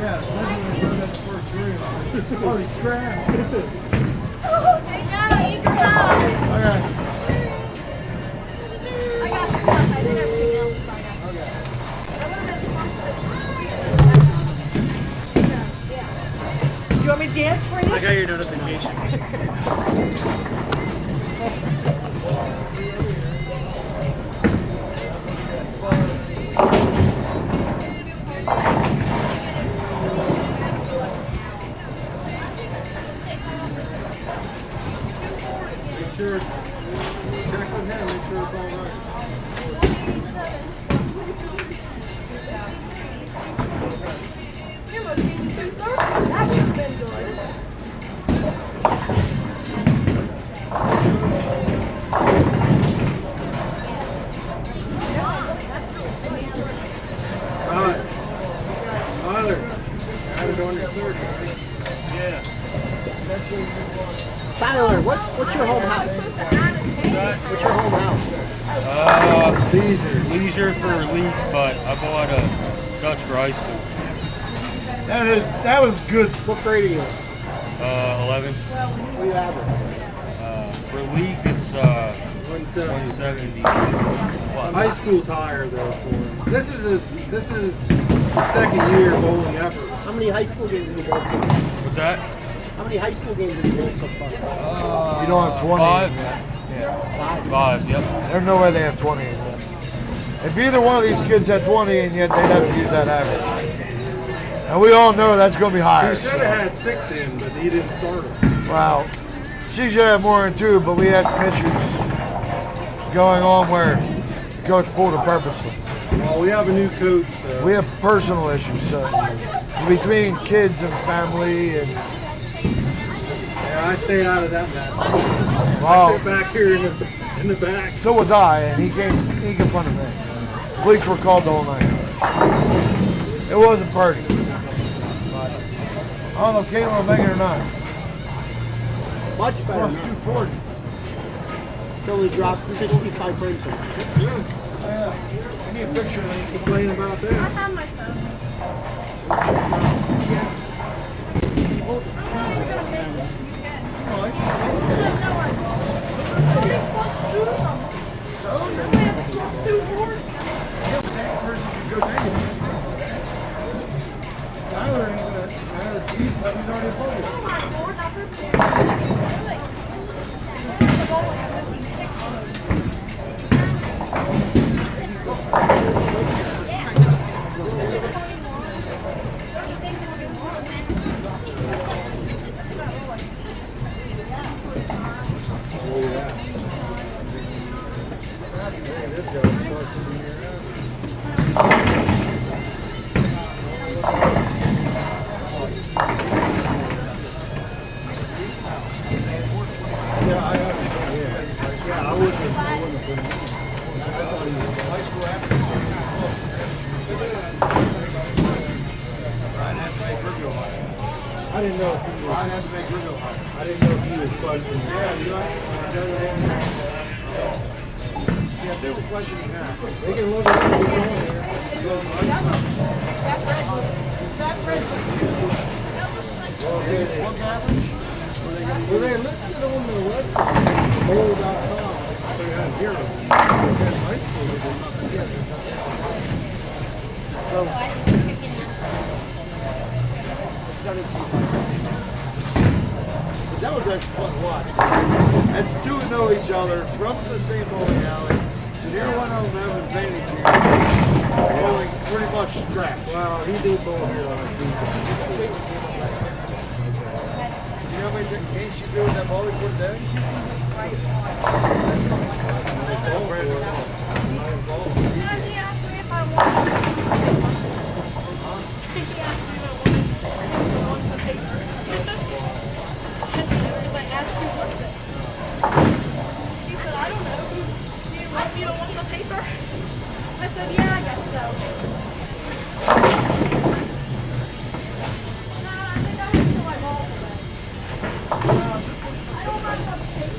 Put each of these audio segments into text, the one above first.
Yeah, especially when they that first drill. Holy crap. Hey, no, you can go. Okay. I got stuff. I did everything else. Do you want me to dance for you? I got your notification. Make sure, check with him, make sure it's all right. That would have been good. All right. Tyler, added on your third, right? Yeah. Tyler, what's your home house? What's your home house? Leisure for leagues, but I bought a Dutch for high school. That was good. What grade are you in? 11. What do you average? For leagues, it's 170. High school's higher though for him. This is his second year bowling ever. How many high school games have you bowled so far? What's that? How many high school games have you bowled so far? You don't have 20 5. yet. Yeah. 5, yep. There's no way they have 20 in yet. If either one of these kids had 20 in yet, they'd have to use that average. And we all know that's going to be higher. He should have had 6 in, but he didn't start them. Well, she should have more than 2, but we had some issues going on where coach pulled her purposely. Well, we have a new coach. We have personal issues, so between kids and family, and Yeah, I stayed out of that match. I wow. sit back here in the back. So was I, and he confronted me. Police were called the whole night. It wasn't pretty. But I don't know if Caitlin will make it or not. Much better now. 240. Only dropped 65 frames. Yeah. I need a picture of you complaining about I that. have my stuff. Tyler ain't gonna have his feet, but he's already played. I didn't know if he was. I had to make her go high. I didn't know if he was questioning. Yeah, you know. Yeah, they were questioning that. They can look at it. Well, they listed on the website, bowl.com. They had zero. They had high school. They did nothing yet. So, that was actually fun to watch. That's 2 to know each other from the same bowling alley. So near 111 advantage here. Bowling pretty much strapped. Well, he did bowl here on Tuesday. You know how many games you do in that bowling for a day? I said, yeah, I guess so. No, I think I went to my ball today. I don't have enough paper.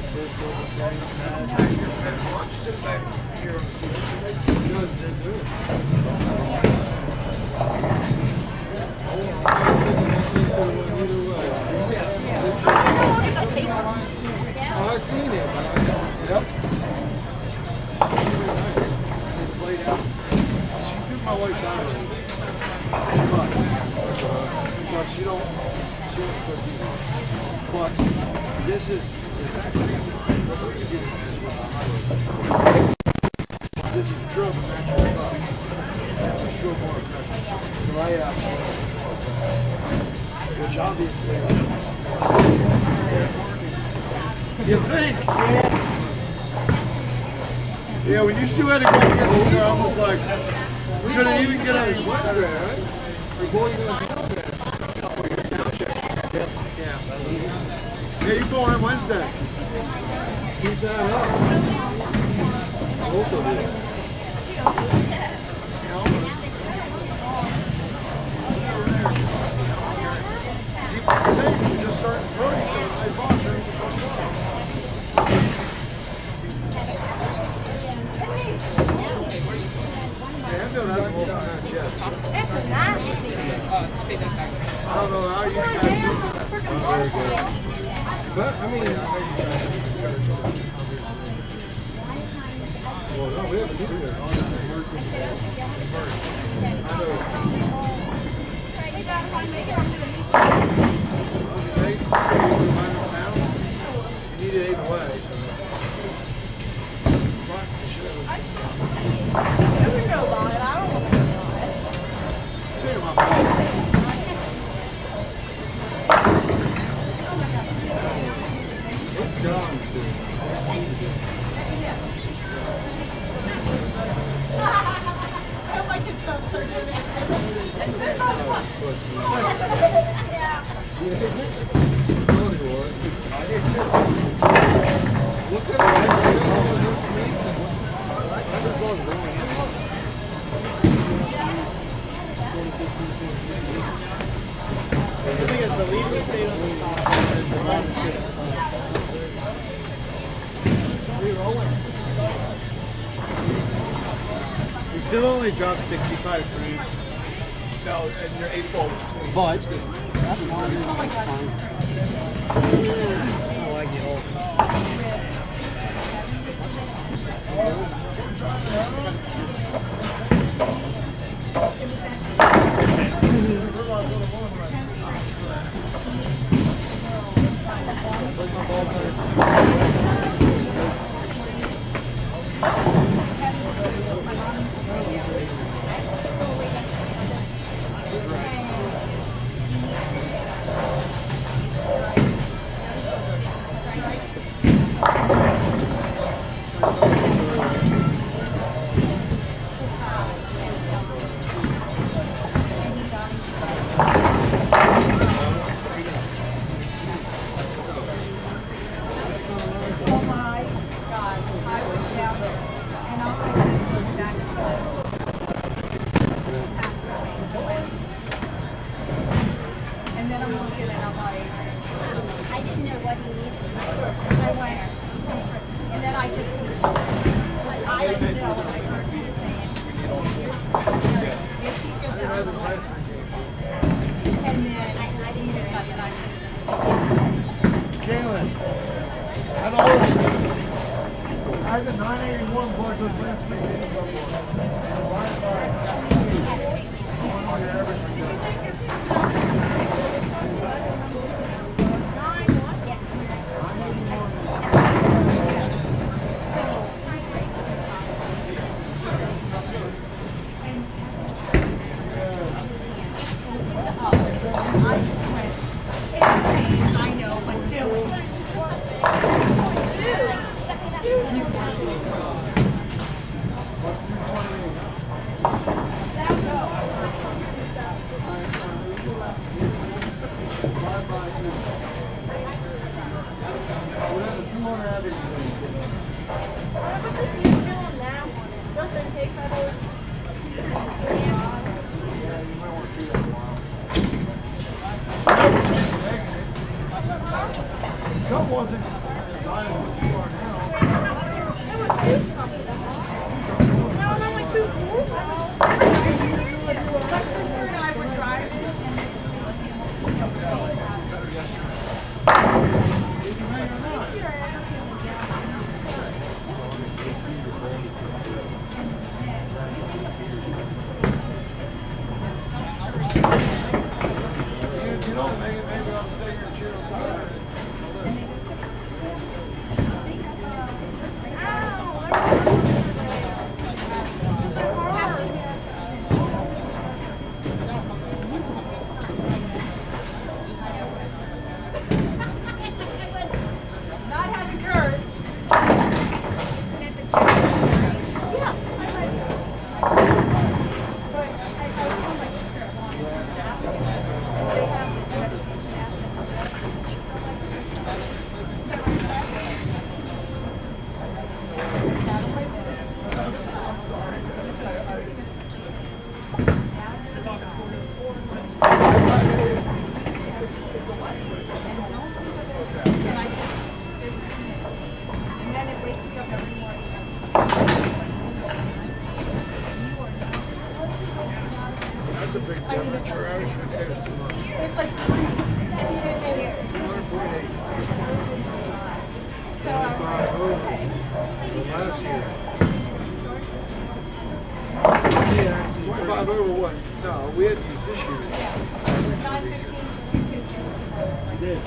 wife's out already. She might. But she don't cook either. But this is actually this is drum natural stuff. Still more aggressive. Right out. Which obviously you think? Yeah, when you still had to go get older, I was like, we couldn't even get out of weather, right? We're going to yeah, you go on Wednesday. Keep that up. Both of you. Keep it safe. You just start throwing some nice boxers. It's nasty. I don't know how you guys do it. Very good. But, I mean, well, no, we haven't seen it. I know. Okay, you need it either way. You can know about it. I don't want to know about it. Take my phone. It's done, dude. You still only dropped 65 grand. No, and your 8 ball was 20. But that's fine. I like it all. Jalen, I had the 981 board was last week. I know, but do it. Cup wasn't as high as what you are now. No, I'm only 2 My sister and I were driving. Not having yours. And then it wakes me up every morning. That's a big difference. Your average for kids is It's like 200.8. so 25 over. Last year. Yeah, 25 over what? No, we had to use this year. We did. We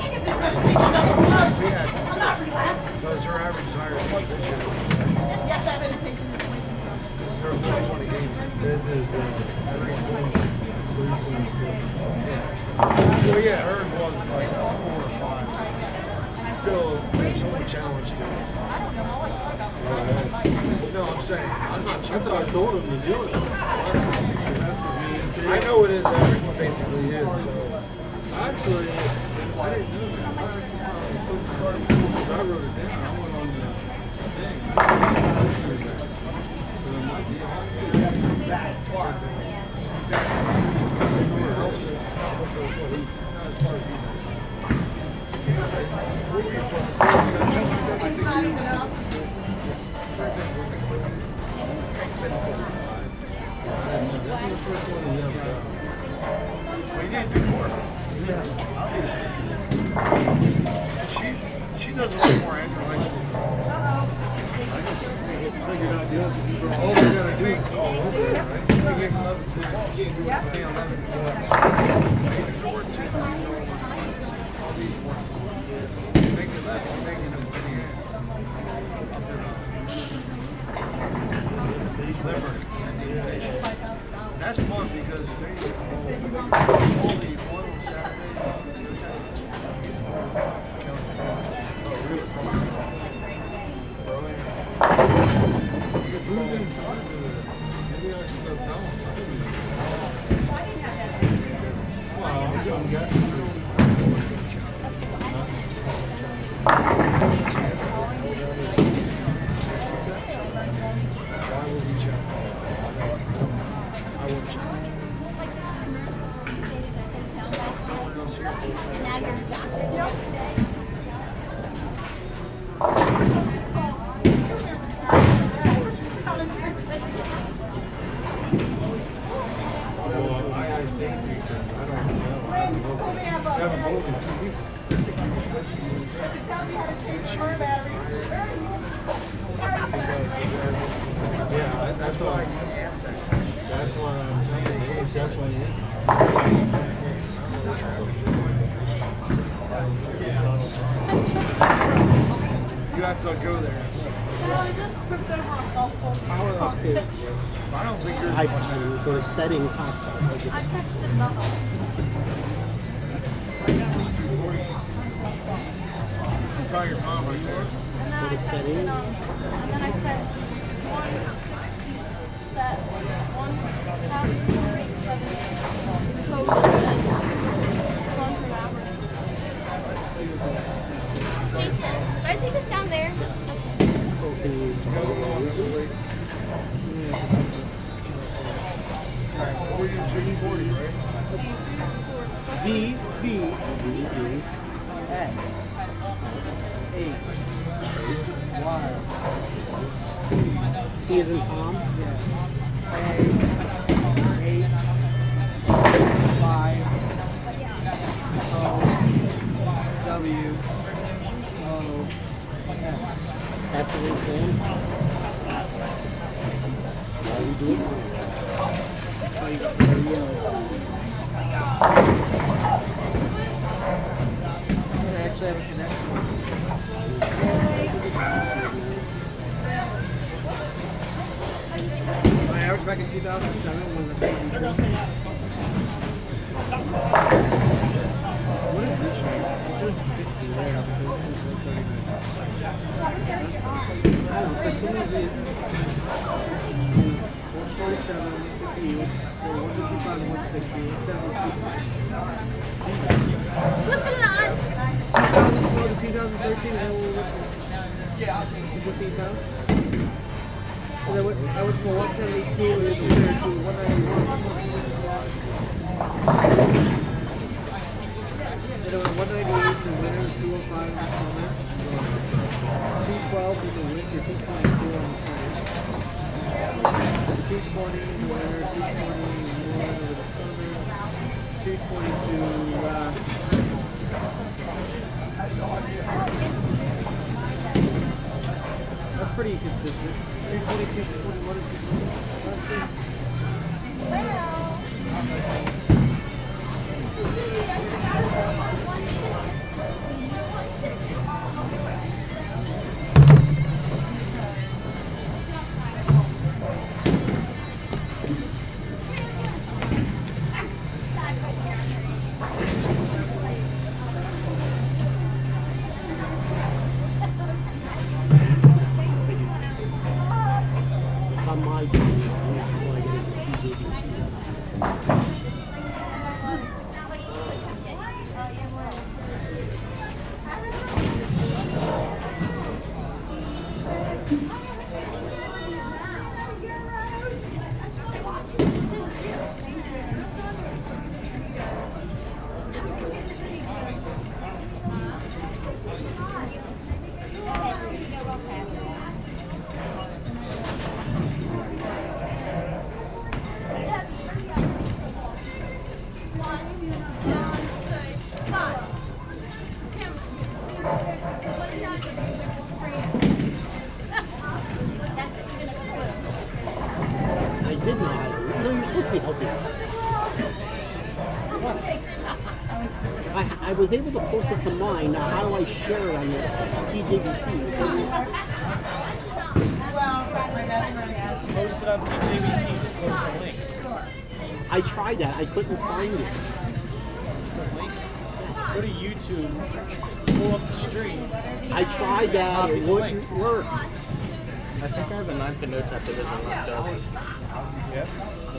had to. Because her average is higher than this year. Her 20 games. This is every 20. Well, yeah, hers was like 4 or 5. Still, there's so much challenge to it. No, I'm saying, I'm not sure. I thought I told him to do it. I know it is everyone basically is, so. Actually, I didn't know that. I wrote it down. I went on She does a lot more information. Figured out the other. All we gotta do is all over it, right? You can't do it today on 11. Make it less, make it that's fun because they all the one on Saturday. Yeah, that's why. That's why I'm saying it's definitely. You have to go there. Power up is I don't think you're. iPad. Go to settings, hotspots. I texted Bubba. Call your mom or yours. Go to settings. And then I said 160 that 1,037 Jason, did I take this down there? Open use. What were you 240, right? V X 8 Y T is in Tom. A 8 5 O W O X. That's what it's saying. Why are we doing that? 2007 was a baby. What is this one? It says 60 right up until this is like 39. I don't know, for some reason, 447, 58, 155, 160, 172. Look at that. 2012 to 2013, I will look at 15 pounds. And I went from 172 to 191. Then I went 198 in the winter, 205 in the summer, 212 in the winter, 222 on the summer, 220 in the winter, 221 over the summer, 222 that's pretty consistent. 222, 221, and 222. It's on my journey when I get into PJBT stuff. I did know how to. No, you're supposed to be helping. I was able to post it to mine. Now, how do I share it on the PJBT? Post it on PJBT, just post the link. I tried that. I couldn't find it. Go to YouTube, pull up the stream. I tried that. It wouldn't work. I think I have a 9th and notes after this one left over. Yep.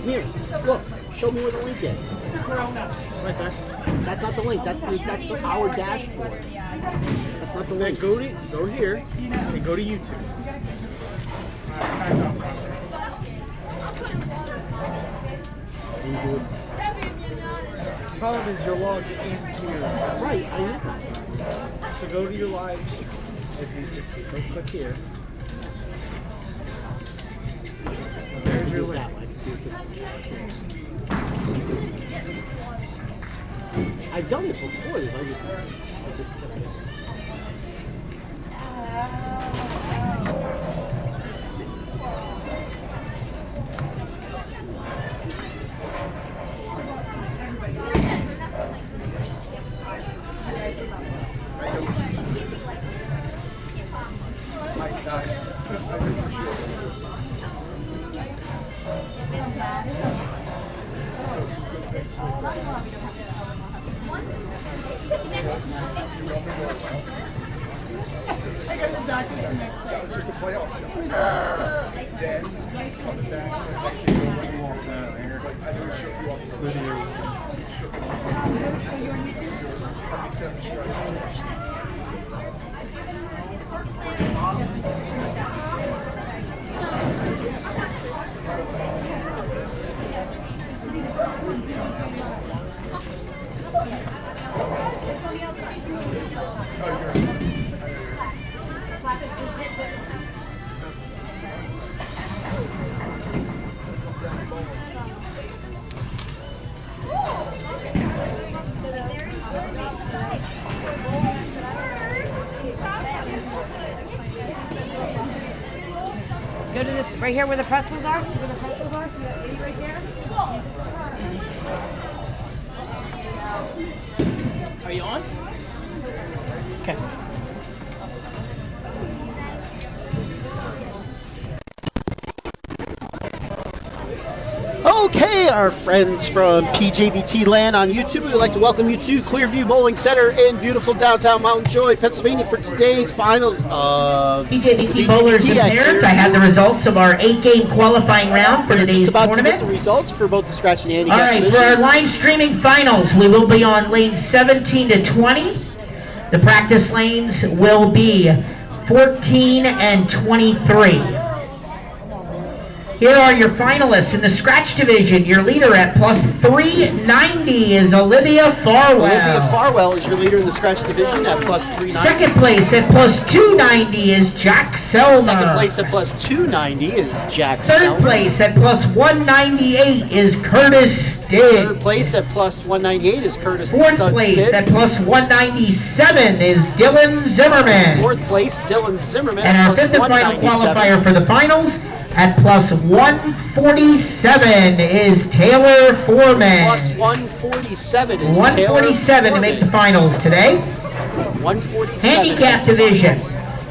Here, look. Show me where the link is. Right there. That's not the link. That's our dashboard. That's not the Then link. go here and go to YouTube. And do it. The problem is you're logged into your. Right, I know. So go to your live. If you go click here. There's your link. That way. I can do it this way. I've done it before. I just did this way. It's just a playoff show. Then coming back and when you walk down here, like I know shook you off the video. Go to this right here where the pretzels are. See where the pretzels are? See that lady right there? Are you on? Okay. our friends from PJBT land on YouTube. We'd like to welcome you to Clearview Bowling Center in beautiful downtown Mountain Joy, Pennsylvania for today's finals of PJBT bowlers and parents. I have the results of our 8-game qualifying round for today's about tournament. to get the results for both the scratch and handicap. All right, division. for our live streaming finals, we will be on lanes 17 to 20. The practice lanes will be 14 and 23. Here are your finalists in the scratch division. Your leader at plus 390 is Olivia Farwell. Olivia Farwell is your leader in the scratch division at plus 390. Second place at plus 290 is Jack Selmer. Second place at plus 290 is Jack Third Selmer. place at plus 198 is Curtis Stigg. Third place at plus 198 is Curtis Fourth Stud place Stigg. at plus 197 is Dylan Zimmerman. Fourth place, Dylan Zimmerman. And our plus fifth and final 197. qualifier for the finals at plus 147 is Taylor Foreman. Plus 147 is 147 Taylor to make the Foreman. finals today. 147. Handicap division.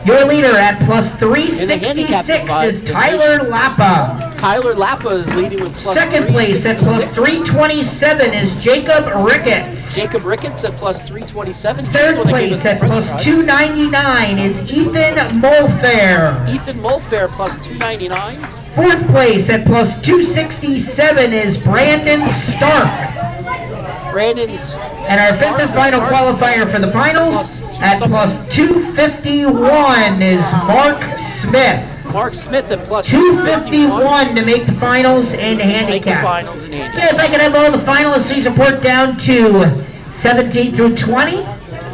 Your leader at plus In the handicap 366 is division, Tyler Lappa. Tyler Lappa is leading with plus Second place at plus 327 is Jacob Ricketts. Jacob Ricketts at plus 327. He's Third the one that gave us place the at French plus fries. 299 is Ethan Mulfair. Ethan Mulfair plus 299. Fourth place at plus 267 is Brandon Stark. Brandon's And our fifth and final qualifier for the finals at plus 251 is Mark Smith. Mark Smith at plus 251 to make the finals in Make the handicap. finals in handicap. Okay, if I could have all the finalists, please report down to 17 through 20.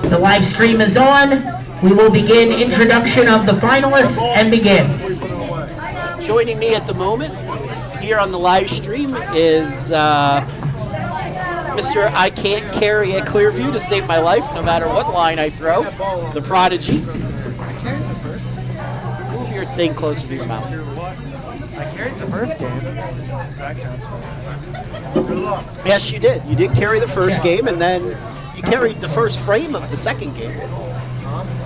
The live stream is on. We will begin introduction of the finalists and begin. Joining me at the moment here on the live stream is Mr. I Can't Carry at Clearview to save my life no matter what line I throw, the Prodigy. Move your thing closer to your mouth. I carried the first game. That counts. Yes, you did. You did carry the first game, and then you carried the first frame of the second game.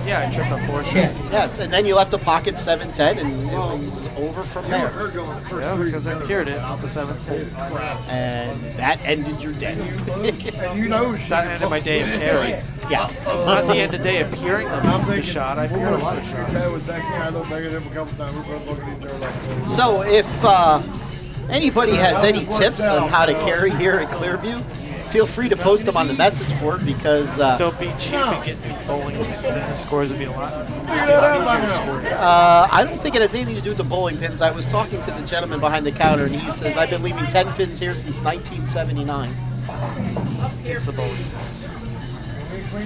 Yeah, I tripped on 4 shots. Yes, and then you left a pocket 7-10, and it was over from there. Yeah, because I cured it off the 7th. And that ended your day. You know, That ended my day of carry. Yeah. Not the end of the day of curing the shot. I cured a lot of shots. that was that guy. I looked back at him a couple times. We're both looking at each other like, So if anybody has any tips on how to carry here at Clearview, feel free to post them on the message board because Don't be cheap and get me bowling pins, and the scores would be a lot easier scores. I don't think it has anything to do with the bowling pins. I was talking to the gentleman behind the counter, and he says, I've been leaving 10 pins here since 1979. It's the bowling pins.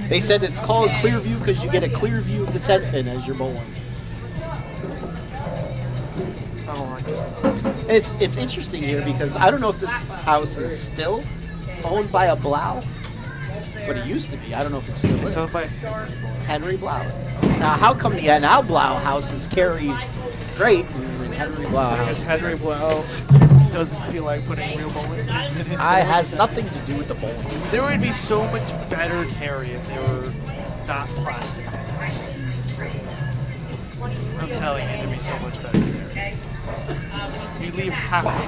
They said it's called Clearview because you get a clear view of the 10 pin as you're bowling. I don't like it. And it's interesting here because I don't know if this house is still owned by a Blau, but it used to be. I don't know if it's still It's is. owned by Henry Blau. Now, how come the now Blau houses carry great and Henry Blau because house Henry Blau doesn't feel like putting real bowling pins in his has nothing to do with the bowling? There would be so much better carry if they were not plastic pins. I'm telling you, there'd be so much better carry. You leave half of it.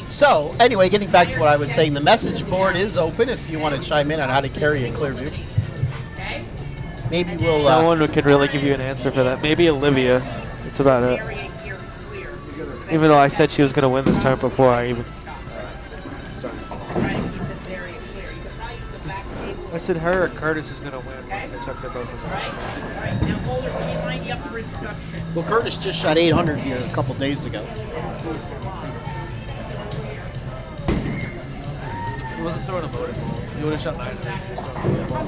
So, anyway, getting back to what I was saying, the message board is open if you want to chime in on how to carry a Clearview. Maybe we'll... No one could really give you an answer for that. Maybe Olivia. That's about it. Even though I said she was going to win this time before I even started. I said her or Curtis is going to win because I checked their both of them. Well, Curtis just shot 800 here a couple days ago. He wasn't throwing a motor ball. He would have shot 900. He was throwing a ball.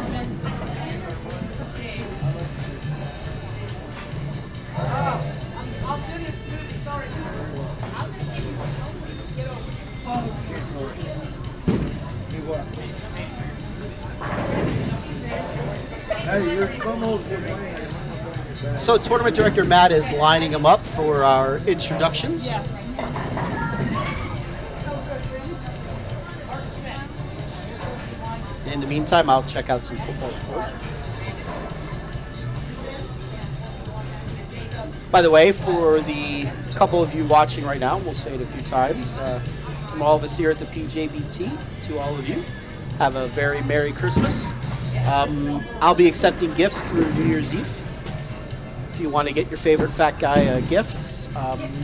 So, Tournament Director Matt is lining them up for our introductions. In the meantime, I'll check out some football first. By the way, for the couple of you watching right now, we'll say it a few times, from all of us here at the PJBT to all of you. Have a very Merry Christmas. I'll be accepting gifts through New Year's Eve. If you want to get your favorite fat guy a gift,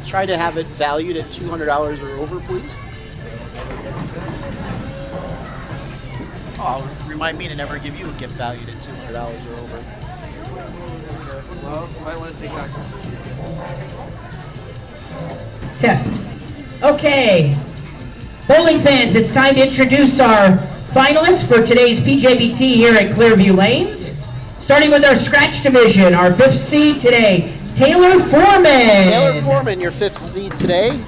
try to have it valued at $200 or over, please. Oh, remind me to never give you a gift valued at $200 or over. Well, might want to take back. Test. Okay. Bowling fans, it's time to introduce our finalists for today's PJBT here at Clearview Lanes. Starting with our scratch division, our 5th seed today, Taylor Foreman. Taylor Foreman, your 5th seed today.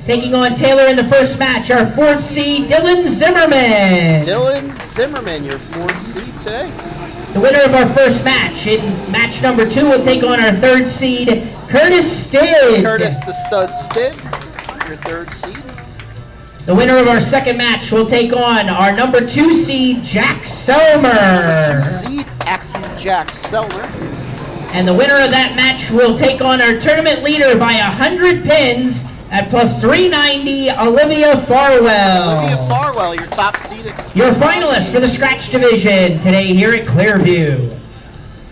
Taking on Taylor in the first match, our 4th seed, Dylan Zimmerman. Dylan Zimmerman, your 4th seed today. The winner of our first match, in match number 2, will take on our 3rd seed, Curtis Stid. Curtis the Stud Stid, your 3rd seed. The winner of our second match will take on our number 2 seed, Jack Selmer. Number 2 seed, Acu Jack Selmer. And the winner of that match will take on our tournament leader by 100 pins at plus 390, Olivia Farwell. Olivia Farwell, your top seed. Your finalist for the scratch division today here at Clearview.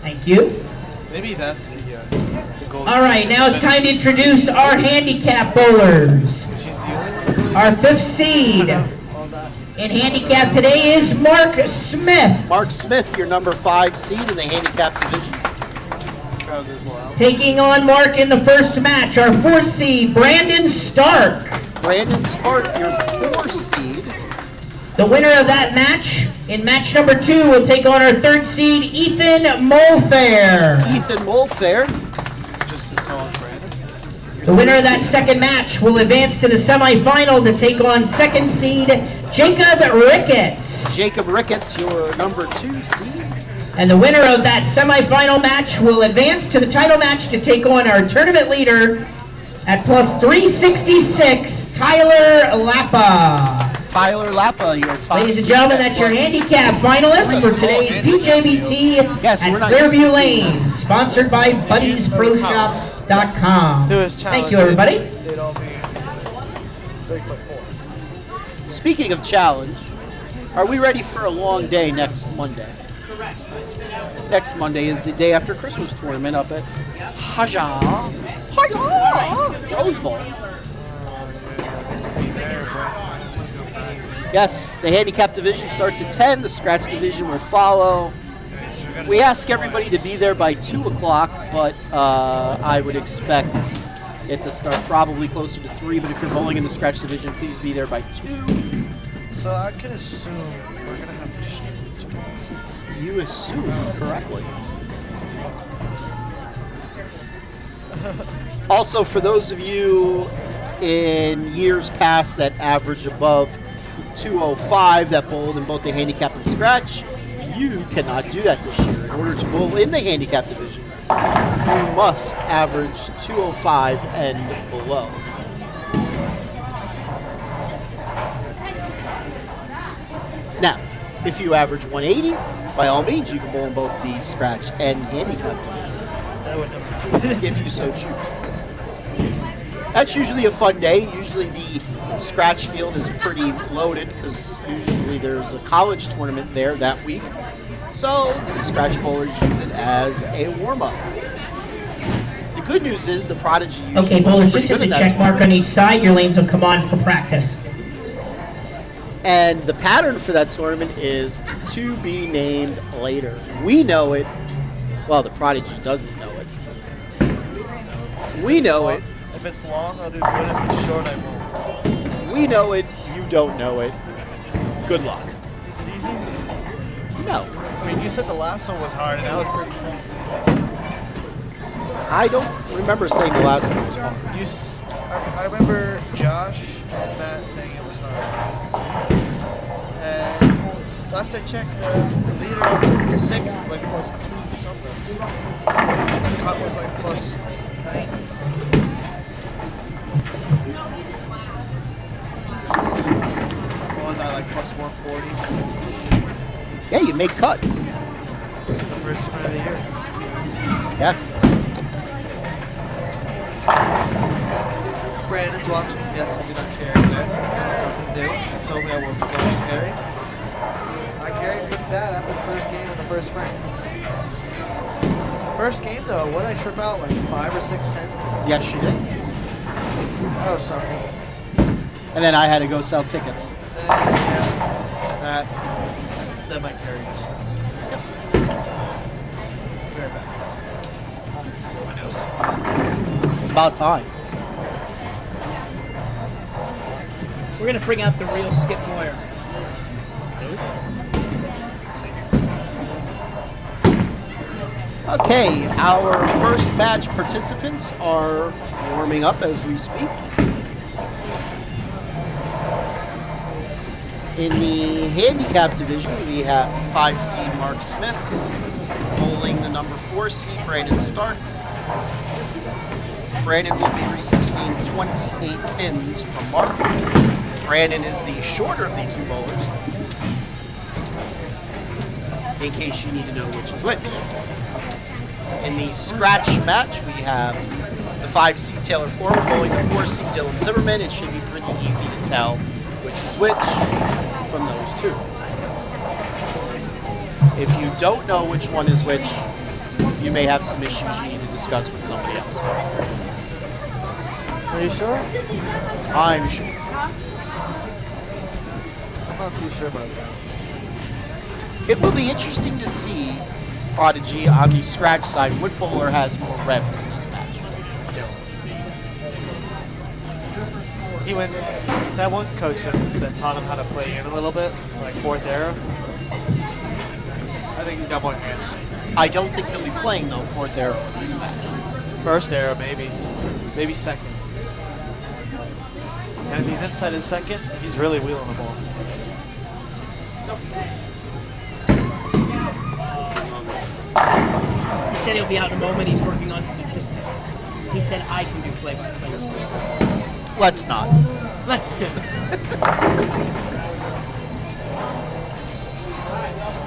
Thank you. Maybe that's the goal. All right, now it's time to introduce our handicap bowlers. Our 5th seed in handicap today is Mark Smith. Mark Smith, your number 5 seed in the handicap division. Taking on Mark in the first match, our 4th seed, Brandon Stark. Brandon Stark, your 4th seed. The winner of that match, in match number 2, will take on our 3rd seed, Ethan Mulfair. Ethan Mulfair. Just as tall as Brandon. The winner of that second match will advance to the semifinal to take on 2nd seed, Jacob Ricketts. Jacob Ricketts, your number 2 seed. And the winner of that semifinal match will advance to the title match to take on our tournament leader at plus 366, Tyler Lappa. Tyler Lappa, your top Ladies and gentlemen, that's your handicap finalists for today's PJBT at Clearview Lanes, sponsored by BuddiesProShop.com. Thank you, everybody. Speaking of challenge, are we ready for a long day next Monday? Correct. Next Monday is the day after Christmas tournament up at Haja Rose Bowl. Yes, the handicap division starts at 10. The scratch division will follow. We ask everybody to be there by 2 o'clock, but I would expect it to start probably closer to 3. But if you're bowling in the scratch division, please be there by 2. So I can assume we're going to have to shoot. You assume correctly. Also, for those of you in years past that average above 205 that bowled in both the handicap and scratch, you cannot do that this year. In order to bowl in the handicap division, you must average 205 and below. Now, if you average 180, by all means, you can bowl in both the scratch and handicap division, if you so choose. That's usually a fun day. Usually the scratch field is pretty loaded because usually there's a college tournament there that week. So the scratch bowlers use it as a warm-up. The good news is the Prodigy usually Okay, bowlers, just hit pretty the good at check that mark on each side. Your lanes will come on for practice. And the pattern for that tournament is to be named later. We know it. Well, the Prodigy doesn't know it. We know it. If it's long, I'll do good. If it's short, I won't. We know it. You don't know it. Good luck. Is it easy? No. I mean, you said the last one was hard, and that was pretty easy. I don't remember saying the last one was hard. I remember Josh and Matt saying it was hard. And last I checked, the leader of 6 was like plus 2 something. The cut was like plus 9. What was I, like plus 140? Yeah, you make cut. The first sprint of the year. Yes. Brandon's watching. Yes, I do not carry today. Nothing to do. He told me I wasn't going to carry. I carried pretty bad after the first game of the first spring. First game though, what did I trip out like 5 or 6 10? Yes, you did. That was something. And then I had to go sell tickets. Yeah. That might carry us. Very bad. My nose. It's about time. We're gonna bring out the real Skip Moyer. Okay, our first batch participants are warming up as we speak. In the handicap division, we have 5 seed Mark Smith, bowling the number 4 seed Brandon Stark. Brandon will be receiving 28 pins from Mark. Brandon is the shorter of the 2 bowlers, in case you need to know which is which. In the scratch match, we have the 5 seed Taylor Foreman bowling the 4 seed Dylan Zimmerman. It should be pretty easy to tell which is which from those 2. If you don't know which one is which, you may have some issues you need to discuss with somebody else. Are you sure? I'm sure. I'm not too sure about that. It will be interesting to see, Prodigy, on the scratch side, what bowler has more revs in this match. He went. That one coach that taught him how to play in a little bit, like 4th arrow. I think he's got more hands. I don't think he'll be playing, though, 4th arrow in this match. 1st arrow, maybe. Maybe 2nd. And if he's inside his 2nd, he's really wheeling the ball. He said he'll be out in a moment. He's working on statistics. He said I can do play-by-play. Let's not. Let's do it.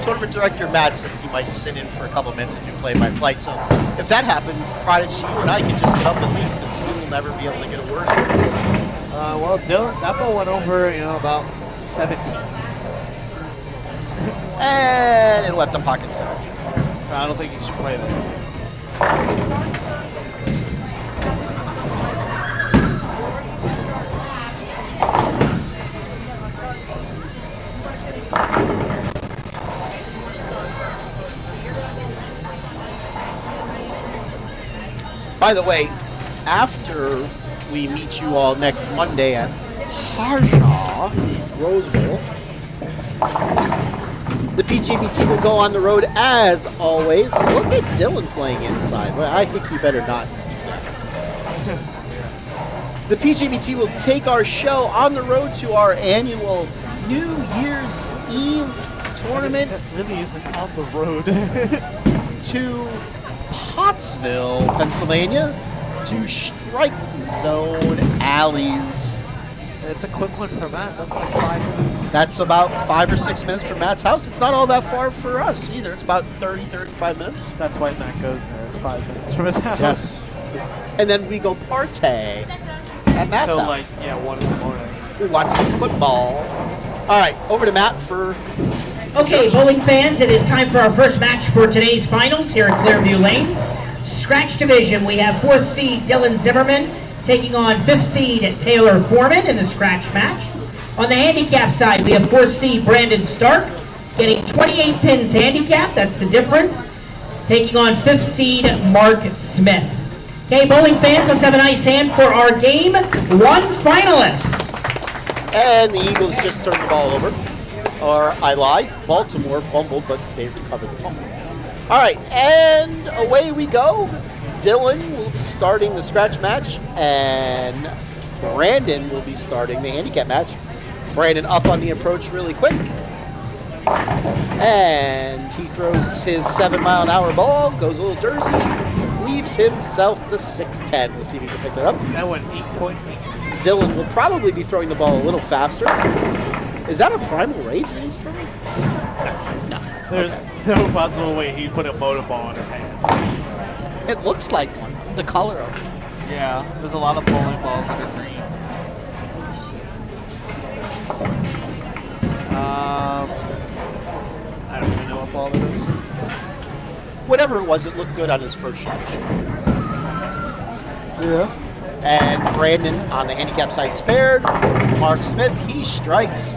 Tournament director Matt says he might sit in for a couple minutes and do play-by-play. So if that happens, Prodigy, you and I can just get up and leave because we will never be able to get a word in. Well, Dylan, that ball went over, about 17. And it left the pocket 17. I don't think he should play that. By the way, after we meet you all next Monday at Harshaw Rose Bowl, the PJBT will go on the road as always. Look at Dylan playing inside. Well, I think you better not. The PJBT will take our show on the road to our annual New Year's Eve tournament. That really isn't on the road. To Pottsville, Pennsylvania, to Strike Zone Alleys. It's a quick one for Matt. That's like 5 minutes. That's about 5 or 6 minutes from Matt's house. It's not all that far for us either. It's about 30, 35 minutes. That's why Matt goes there. It's 5 minutes from his house. Yes. And then we go partay at Matt's Until house. 1 in the morning. We watch some football. All right, over to Matt for... Okay, bowling fans, it is time for our first match for today's finals here at Clearview Lanes. Scratch division, we have 4th seed Dylan Zimmerman taking on 5th seed Taylor Foreman in the scratch match. On the handicap side, we have 4th seed Brandon Stark getting 28 pins handicap, that's the difference, taking on 5th seed Mark Smith. Okay, bowling fans, let's have a nice hand for our game 1 finalist. And the Eagles just turned the ball over. Or I lie, Baltimore fumbled, but they recovered the fumble. All right, and away we go. Dylan will be starting the scratch match, and Brandon will be starting the handicap match. Brandon up on the approach really quick. And he throws his 7-mile-an-hour ball, goes a little jersey, leaves himself the 6'10". We'll see if he can pick that up. That went 8.8. Dylan will probably be throwing the ball a little faster. Is that a primal rage that he's throwing? No. There's no possible way he'd put a motor ball in his hand. It looks like one. The color of it. Yeah, there's a lot of bowling balls that are green. I don't even know what ball it is. Whatever it was, it looked good on his first shot. Yeah. And Brandon on the handicap side spared. Mark Smith, he strikes.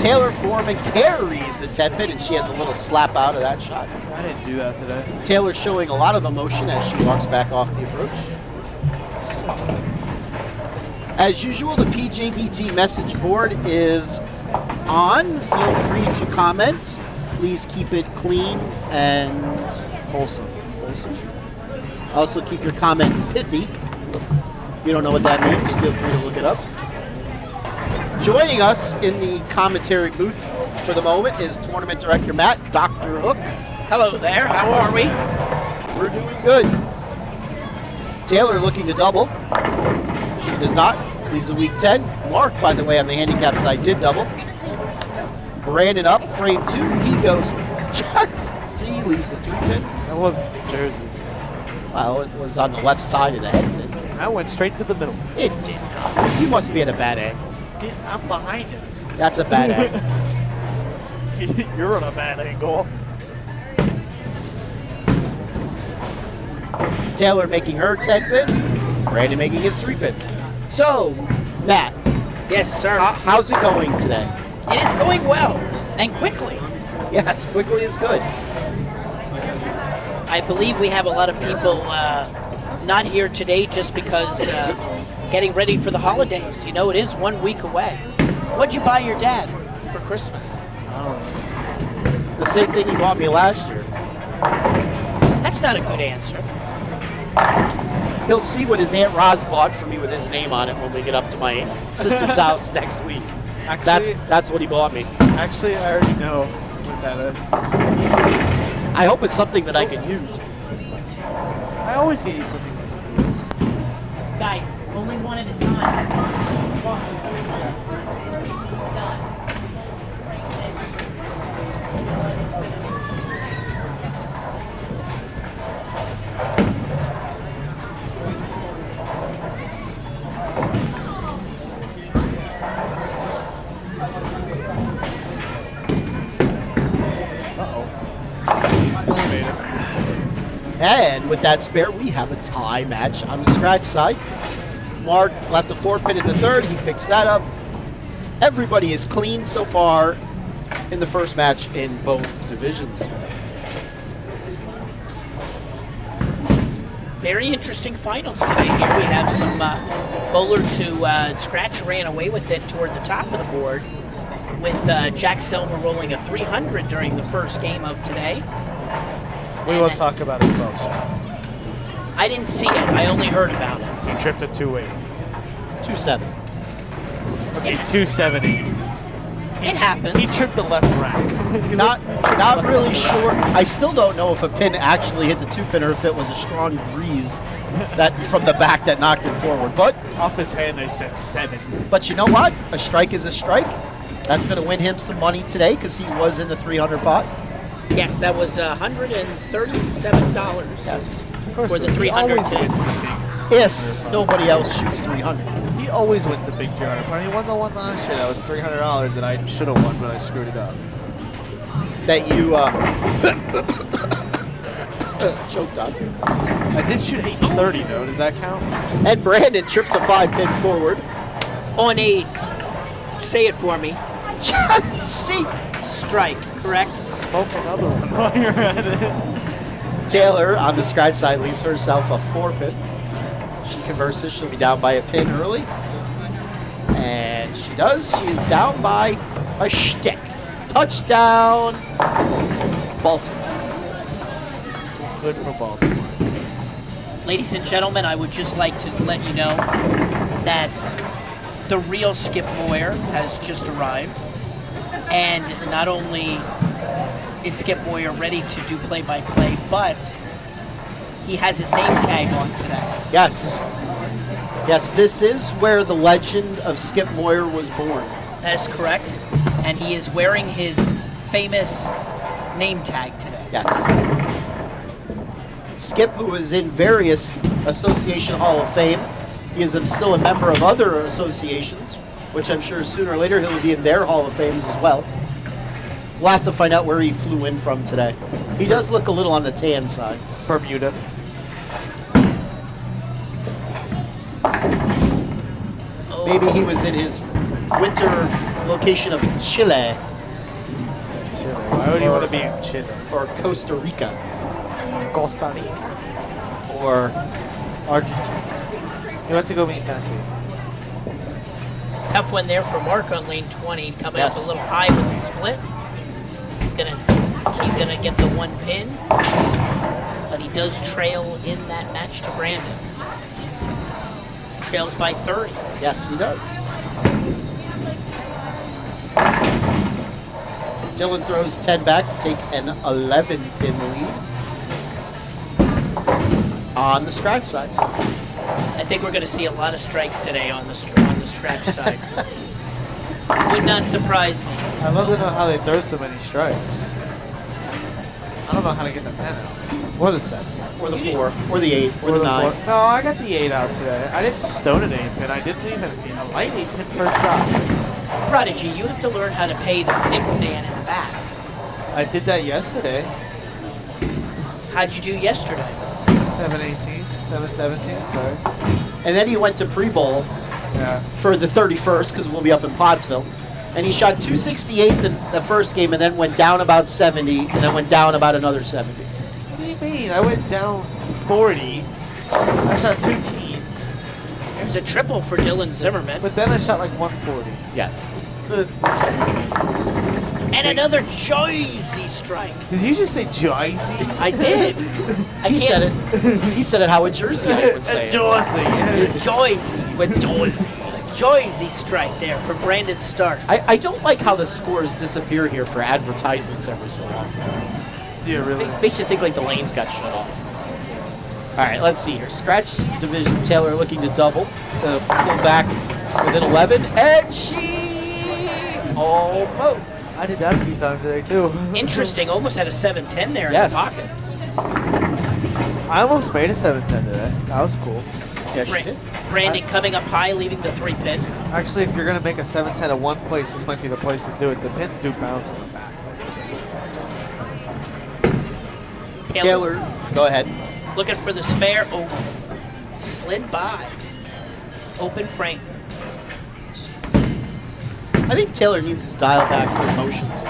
Taylor Foreman carries the 10 pin, and she has a little slap out of that shot. I didn't do that today. Taylor showing a lot of emotion as she walks back off the approach. As usual, the PJBT message board is on. Feel free to comment. Please keep it clean and Wholesome. also keep your comment pithy. If you don't know what that means, feel free to look it up. Joining us in the commentary booth for the moment is Tournament Director Matt, Dr. Hook. Hello there. How are we? We're doing good. Taylor looking to double. She does not. Leaves a weak 10. Mark, by the way, on the handicap side did double. Brandon up, frame 2. He goes, C, leaves the 3 pin. That wasn't jerseys. Well, it was on the left side of the head pin. I went straight to the middle. It did not. You must be at a bad angle. I'm behind him. That's a bad angle. You're on a bad angle. Taylor making her 10 pin. Brandon making his 3 pin. So, Matt. Yes, sir. How's it going today? It is going well and quickly. Yes, quickly is good. I believe we have a lot of people not here today just because getting ready for the holidays. You know, it is 1 week away. What'd you buy your dad for Christmas? The same thing he bought me last year. That's not a good answer. He'll see what his Aunt Roz bought for me with his name on it when we get up to my sister's house next week. Actually, That's what he bought me. Actually, I already know what that is. I hope it's something that I can use. I always get you something. Guys, only one at a time. And with that spare, we have a tie match on the scratch side. Mark left a 4 pin in the third. He picks that up. Everybody is clean so far in the first match in both divisions. Very interesting finals today. Here we have some bowlers who scratch ran away with it toward the top of the board, with Jack Selmer rolling a 300 during the first game of today. We won't talk about it, folks. I didn't see it. I only heard about it. He tripped at 2-8. 2-7. Okay, 270. It happens. He tripped the left rack. Not really sure. I still don't know if a pin actually hit the 2 pin or if it was a strong breeze that from the back that knocked it forward. But off his hand, I said 7. But you know what? A strike is a strike. That's going to win him some money today because he was in the 300 pot. Yes, that was $137 Yes. for the 300 today. If nobody else shoots 300. He always wins the big jar. When he won the one last year, that was $300 that I should have won, but I screwed it up. That you choked on. I did shoot 830 though. Does that count? And Brandon trips a 5 pin forward. On 8. Say it for me. See. Strike, correct? Smoke another one while you're at it. Taylor on the scratch side leaves herself a 4 pin. She converses. She'll be down by a pin early. And she does. She is down by a shtick. Touchdown, Baltimore. Good for Baltimore. Ladies and gentlemen, I would just like to let you know that the real Skip Moyer has just arrived. And not only is Skip Moyer ready to do play-by-play, but he has his name tag on today. Yes. Yes, this is where the legend of Skip Moyer was born. That is correct. And he is wearing his famous name tag today. Yes. Skip, who is in various Association Hall of Fame, he is still a member of other associations, which I'm sure sooner or later he'll be in their Hall of Fames as well. We'll have to find out where he flew in from today. He does look a little on the tan side. Bermuda. Maybe he was in his winter location of Chile. Chile. Why would you want to be in Chile? Or Costa Rica. Costa Rica. Or Argentina. He went to go meet Tennessee. Tough one there for Mark on lane 20, coming up a little high with the split. He's gonna get the one pin, but he does trail in that match to Brandon. Trails by 30. yes, he does. Dylan throws 10 back to take an 11 in the lead. On the scratch side. I think we're going to see a lot of strikes today on the scratch side. Would not surprise me. I love to know how they throw so many strikes. I don't know how to get the 10 out. Or the 7. Or the 4. Or the 8. Or the 9. 4. No, I got the 8 out today. I didn't stone an 8 pin. I didn't even a light 8 pin first shot. Prodigy, you have to learn how to pay the big man in the back. I did that yesterday. How'd you do yesterday? 7-18, 7-17, sorry. And then he went to pre-bowl for the 31st, because we'll be up in Pottsville. And he shot 268 the first game, and then went down about 70, and then went down about another 70. What do you mean? I went down 40. I shot 2 teens. It was a triple for Dylan Zimmerman. But then I shot like 140. Yes. And another Joyzy strike. Did you just say Joyzy? I did. He said it. He said it how a Jersey would say it. Joyzy. With Joyzy. Joyzy strike there for Brandon Stark. I don't like how the scores disappear here for advertisements every so often. Yeah, really. Makes you think like the lanes got shut off. All right, let's see here. Scratch division, Taylor looking to double to pull back with an 11, and she almost. I did that a few times today too. Interesting, almost had a 7-10 there in Yes. the pocket. I almost made a 7-10 today. That was cool. Yeah, she did. Brandon coming up high, leaving the 3 pin. Actually, if you're gonna make a 7-10 at one place, this might be the place to do it. The pins do bounce in the back. Taylor, go ahead. Looking for the spare. Oh, slid by. Open frame. I think Taylor needs to dial back her emotions.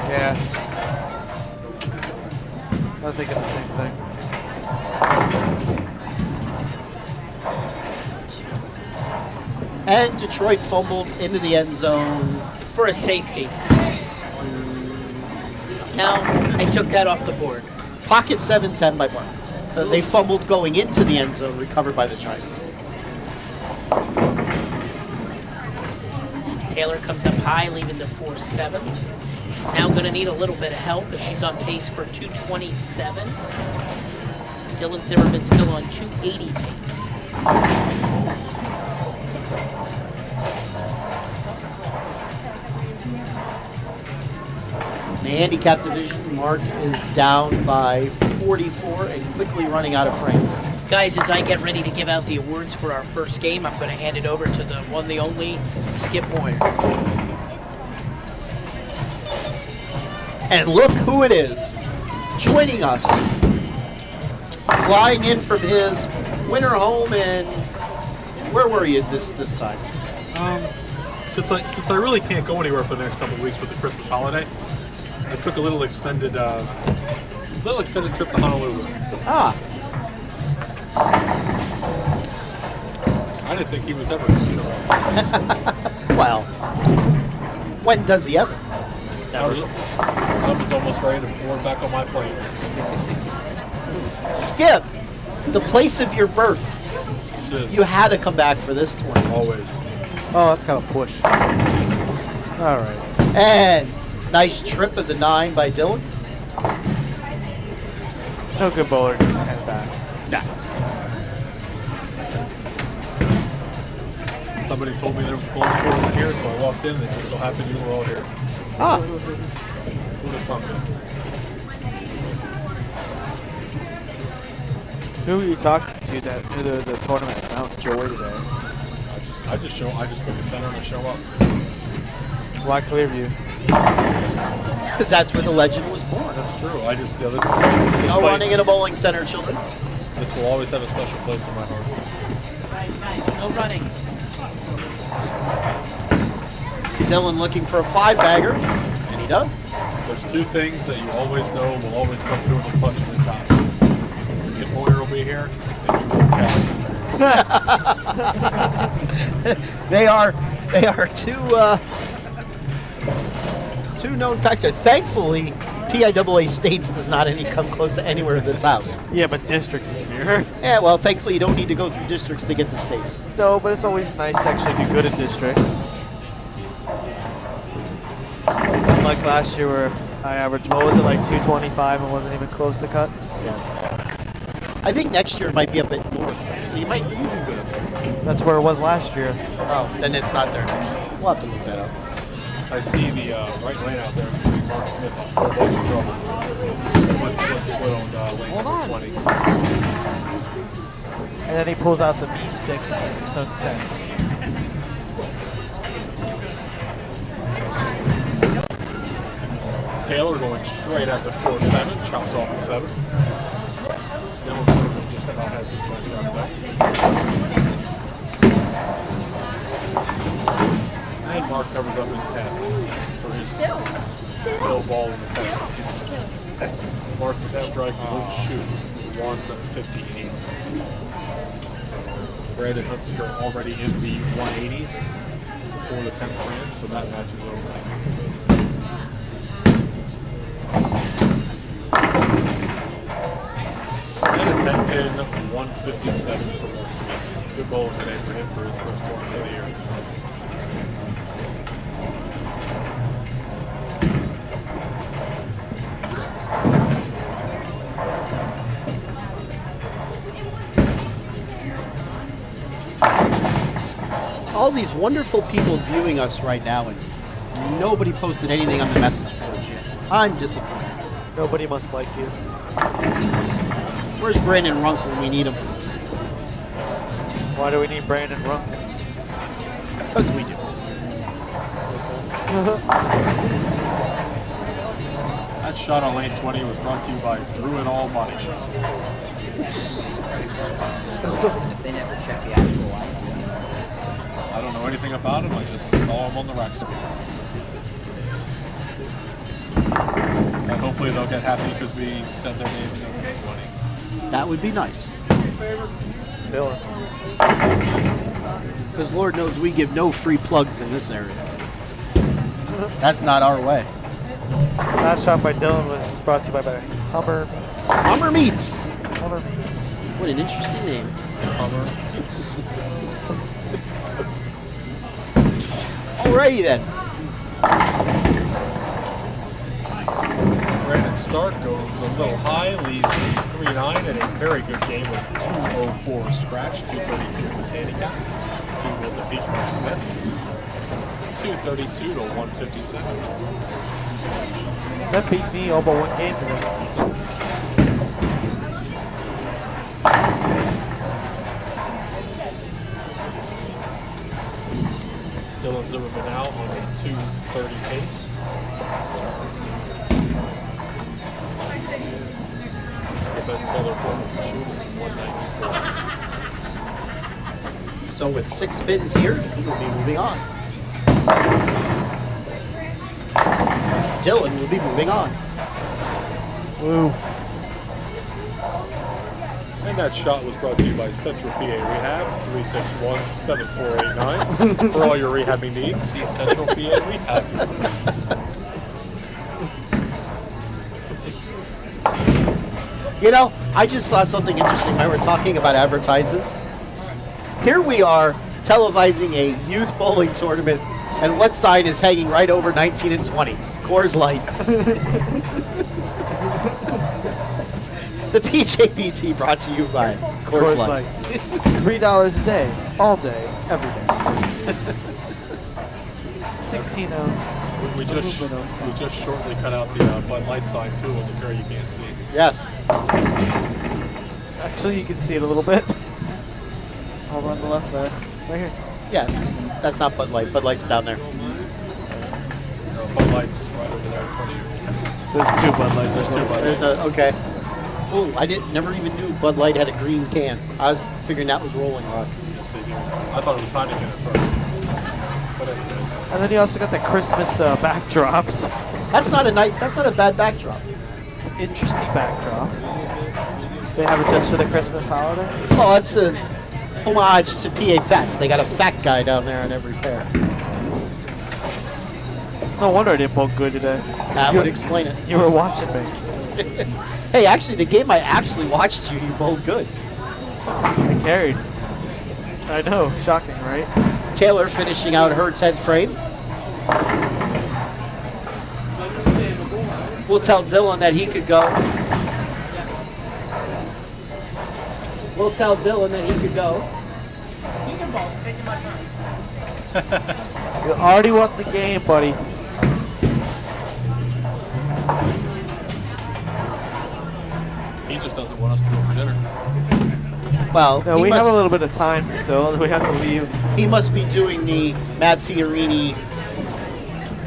Yeah. I was thinking the same thing. And Detroit fumbled into the end zone. For a safety. Now, I took that off the board. Pocket 7-10 by Mark. They fumbled going into the end zone, recovered by the Giants. Taylor comes up high, leaving the 4-7. Now going to need a little bit of help as she's on pace for 227. Dylan Zimmerman still on 280 pace. In the handicap division, Mark is down by 44 and quickly running out of frames. Guys, as I get ready to give out the awards for our first game, I'm going to hand it over to the one, the only, Skip Moyer. And look who it is, joining us, flying in from his winter home in, where were you this time? Since I really can't go anywhere for the next couple of weeks with the Christmas holiday, I took a little extended trip to Honolulu. Ah. I didn't think he was ever going to show up. Well, when does he ever? I was almost ready to board back on my plane. Skip, the place of your birth. This You had to come back for this tournament. always. Oh, that's kind of push. All right. And nice trip of the 9 by Dylan. No good bowler, just 10 back. Nah. Somebody told me there was a bowling tour over here, so I walked in and it just so happened you were all here. Ah. Who would have thunk it? Who were you talking to that knew there was a tournament at Mount Joy today? I just I just pick a center and show up. Why Clearview? Because that's where the legend was born. That's true. I just this No place- running in a bowling center, children. This will always have a special place in my heart. No running. Dylan looking for a 5-bagger, and he does. There's two things that you always know will always come through in the clutch of this house. Skip Moyer will be here, and you will catch. They are two known facts. Thankfully, PIAA States does not come close to anywhere in this house. Yeah, but districts is here. Yeah, well, thankfully you don't need to go through districts to get to states. No, but it's always nice to actually be good at districts. Like last year where I averaged, what was it, like 225 and wasn't even close to cut? Yes. I think next year it might be a bit north, so you might be good up there. That's where it was last year. Oh, then it's not there next year. We'll have to look that up. I see the right lane out there. It's going to be Mark Smith on a whole bunch of trouble. Split on lane number 20. And then he pulls out the knee stick and stuff 10. Taylor going straight at the 4-7, chops off the 7. Dylan Zimmerman just about has his much out there. And Mark covers up his 10 for his middle ball in the second. Mark with that strike will shoot 158. Brandon Hunsaker already in the 180s before the 10th frame, so that match is over. And a 10-pin, 157 for Mark Smith. Good bowling today for him for his first tournament of the year. All these wonderful people viewing us right now, and nobody posted anything on the message boards yet. I'm disappointed. Nobody must like you. Where's Brandon Runk when we need him? Why do we need Brandon Runk? Because we do. That shot on lane 20 was brought to you by Through It All Body Shop. If they never check the actual light. I don't know anything about him, I just saw him on the rack screen. And hopefully they'll get happy because we said their name in the 20. That would be nice. Dylan. Because Lord knows we give no free plugs in this area. That's not our way. Last shot by Dylan was brought to you by Hummer Meats. Hummer Meats. Hummer Meats. What an interesting name. Hummer. Alrighty then. Brandon Stark goes a little high, leads the 3-9 in a very good game with 204 scratch, 232 was handicap. He will defeat Mark Smith. 232 to 157. That beat me all but one game today. Dylan Zimmerman out on a 230 pace. The best Taylor Porter can shoot is 194. So with 6 spins here, he will be moving on. Dylan will be moving on. Woo. And that shot was brought to you by Central PA Rehab, 361-7489. For all your rehabbing needs, see Central PA Rehab. You know, I just saw something interesting when we were talking about advertisements. Here we are televising a youth bowling tournament, and what sign is hanging right over 19 and 20? Coors Light. The PJBT brought to you by Coors Light. $3 a day, all day, every day. 16 ounce. We just shortly cut out the Bud Light sign too on the pair you can't see. Yes. Actually, you can see it a little bit. I'll run the left there. Right here. Yes, that's not Bud Light. Bud Light's down there. Bud Light's right over there in front of you. There's 2 Bud Lights. There's 2 Bud There's Lights. okay. Oh, I never even knew Bud Light had a green can. I was figuring that was Rolling Rock. I thought it was Heineken at first. But And then you also got the Christmas backdrops. That's not a bad backdrop. Interesting backdrop. They have it just for the Christmas holiday? Oh, that's a homage to PA Fats. They got a fat guy down there on every pair. No wonder I didn't bowl good today. That would explain it. You were watching me. Hey, actually, the game I actually watched you bowled good. I carried. I know, shocking, right? Taylor finishing out her 10th frame. We'll tell Dylan that he could go. We'll tell Dylan that he could go. You can bowl. Take your time. You already won the game, buddy. he just doesn't want us to go for dinner. Well, No, we have a little bit of time still, and we have to leave. He must be doing the Matt Fiorini,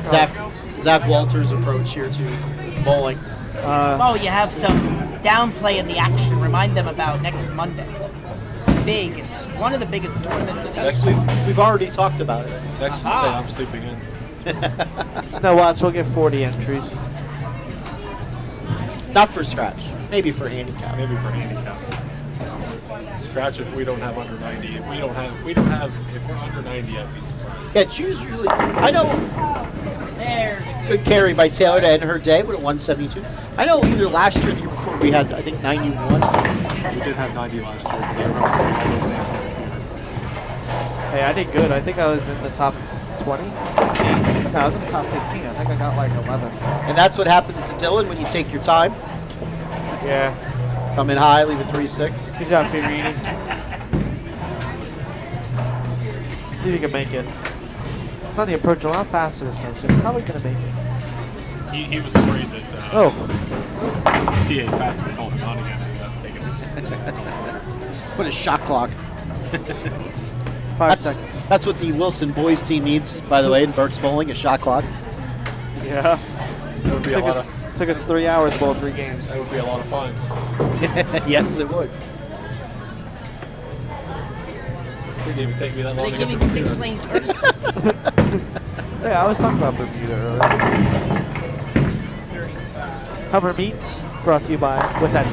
Zach Walters approach here to bowling. Oh, you have some downplay in the action. Remind them about next Monday. Biggest, one of the biggest tournaments of the year. We've already talked about it. Next Monday, I'm sleeping in. No, watch, we'll get 40 entries. Not for scratch, maybe for handicap. Maybe for handicap. Scratch if we don't have under 90. If we're under 90, I'd be surprised. Yeah, it's usually, I know, There. good carry by Taylor to end her day with a 172. I know either last year or the year before we had, I think, 91. We did have 90 last year, but I remember all those names on the computer. Hey, I did good. I think I was in the top 20? 15? No, I was in the top 15. I think I got like 11. And that's what happens to Dylan when you take your time. Yeah. Come in high, leave a 3-6. Good job, Fiorini. See if you can make it. It's on the approach a lot faster this time, so you're probably going to make it. He was afraid that Oh. PA Fats would hold him on again and taking his. Put a shot clock. 5 seconds. That's what the Wilson boys team needs, by the way, in Burke's Bowling, a shot clock. Yeah. That would be a lot of. Took us 3 hours to bowl 3 games. That would be a lot of fines. Yes, it would. Didn't even take me that Are long they to get giving to 6 Bermuda. lanes courtesy? Yeah, I was talking about Bermuda earlier. Hubbard Meats, brought to you by With That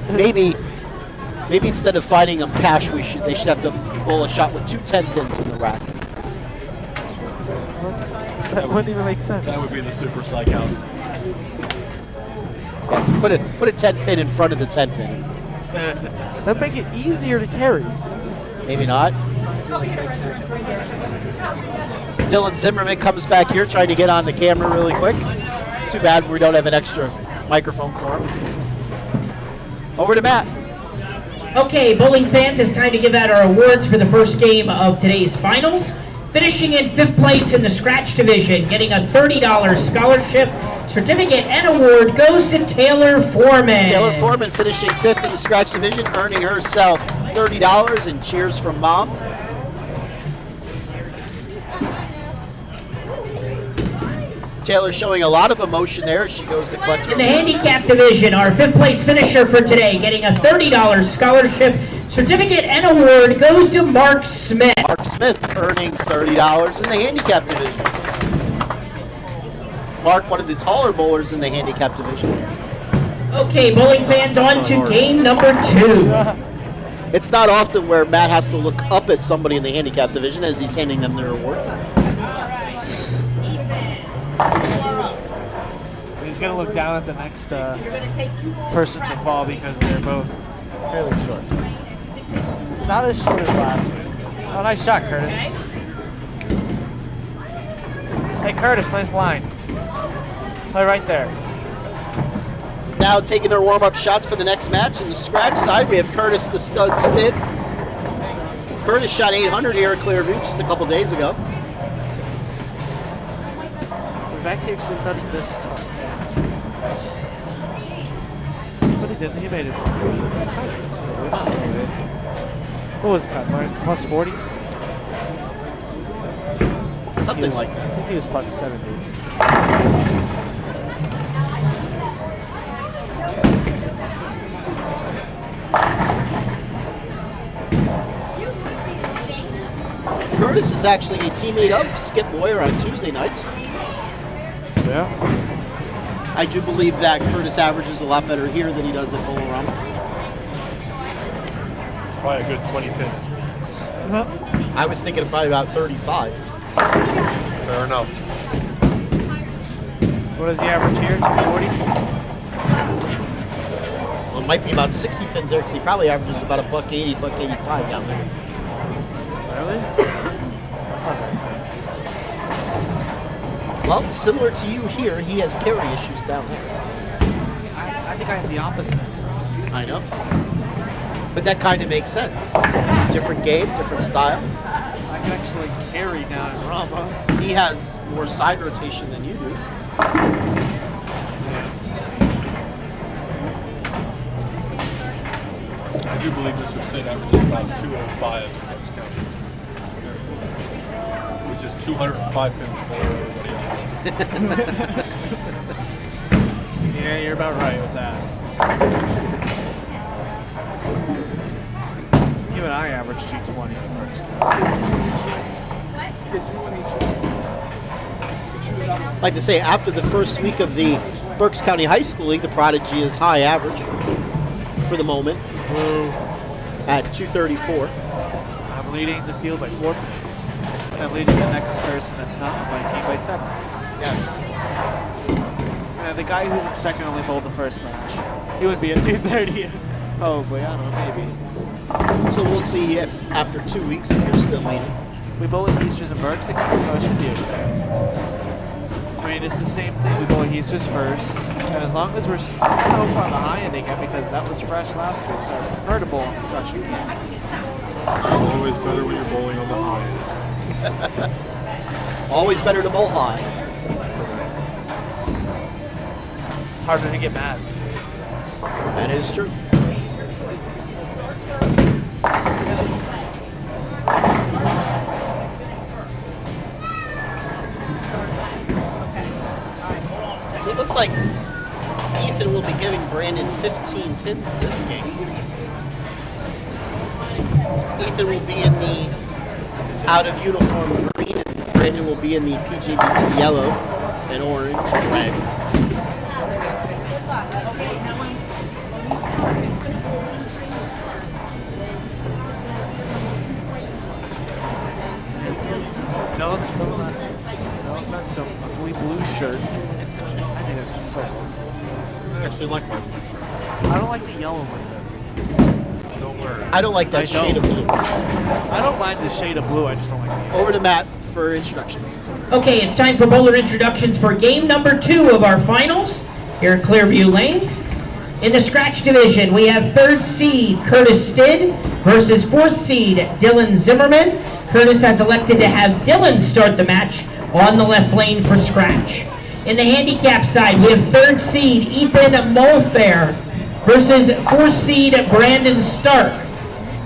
10. Maybe instead of finding them cash, they should have to bowl a shot with 2 10 pins in the rack. That wouldn't even make sense. That would be the super psych out. Yes, put a 10 pin in front of the 10 pin. That'd make it easier to carry. Maybe not. Dylan Zimmerman comes back here trying to get on the camera really quick. Too bad we don't have an extra microphone for him. Over to Matt. Okay, bowling fans, it's time to give out our awards for the first game of today's finals. Finishing in 5th place in the scratch division, getting a $30 scholarship certificate and award goes to Taylor Foreman. Taylor Foreman finishing 5th in the scratch division, earning herself $30 and cheers from Mom. Taylor showing a lot of emotion there as she goes to collect her. In the handicap division, our 5th place finisher for today, getting a $30 scholarship certificate and award goes to Mark Smith. Mark Smith earning $30 in the handicap division. Mark, one of the taller bowlers in the handicap division. Okay, bowling fans, on to game number 2. It's not often where Matt has to look up at somebody in the handicap division as he's handing them their award. He's going to look down at the next person to fall because they're both fairly short. Not as short as last week. Oh, nice shot, Curtis. Hey, Curtis, nice line. Play right there. Now taking their warm-up shots for the next match. In the scratch side, we have Curtis the Stud Stitt. Curtis shot 800 here at Clearview just a couple days ago. We've actually done this. But he didn't. He made it. What was the cut, Martin? Plus 40? Something like that. I think he was plus 70. Curtis is actually a teammate of Skip Moyer on Tuesday nights. Yeah. I do believe that Curtis averages a lot better here than he does at Bolorama. Probably a good 20 pin. I was thinking probably about 35. Fair enough. What is the average here? 240? Well, it might be about 60 pins there because he probably averages about $1.80, $1.85 down there. Really? Well, similar to you here, he has carry issues down there. I think I have the opposite. I know. But that kind of makes sense. Different game, different style. I can actually carry down in Rama. He has more side rotation than you do. I do believe Mr. State averages about 205 in Bucks County. Which is 205 pins below everybody else. Yeah, you're about right with that. Even I average 220 in Berks. I'd like to say, after the first week of the Berks County High School League, the Prodigy is high average for the moment at 234. I'm leading the field by 4 pins. And I'm leading the next person that's not on my team by 7. Yes. And the guy who's in second only bowled the first match. He would be at 230. Probably, I don't know, maybe. So we'll see if after 2 weeks if you're still leading. We bowl with Easters and Berks again, so I should be okay. I mean, it's the same thing. We bowl with Easters first, and as long as we're so far behind again, because that was fresh last week, so I prefer to bowl on the fresh again. It's always better when you're bowling on the high. Always better to bowl high. It's harder to get mad. That is true. So it looks like Ethan will be giving Brandon 15 pins this game. Ethan will be in the out of uniform green, and Brandon will be in the PJBT yellow and orange and red. No, it's still not. No, that's some ugly blue shirt. I think that's so. I actually like my blue shirt. I don't like the yellow one. Don't wear it. I don't like that shade of blue. I don't mind the shade of blue. I just don't like the yellow. Over to Matt for introductions. Okay, it's time for bowler introductions for game number 2 of our finals here at Clearview Lanes. In the scratch division, we have 3rd seed Curtis Stidd versus 4th seed Dylan Zimmerman. Curtis has elected to have Dylan start the match on the left lane for scratch. In the handicap side, we have 3rd seed Ethan Mulfair versus 4th seed Brandon Stark.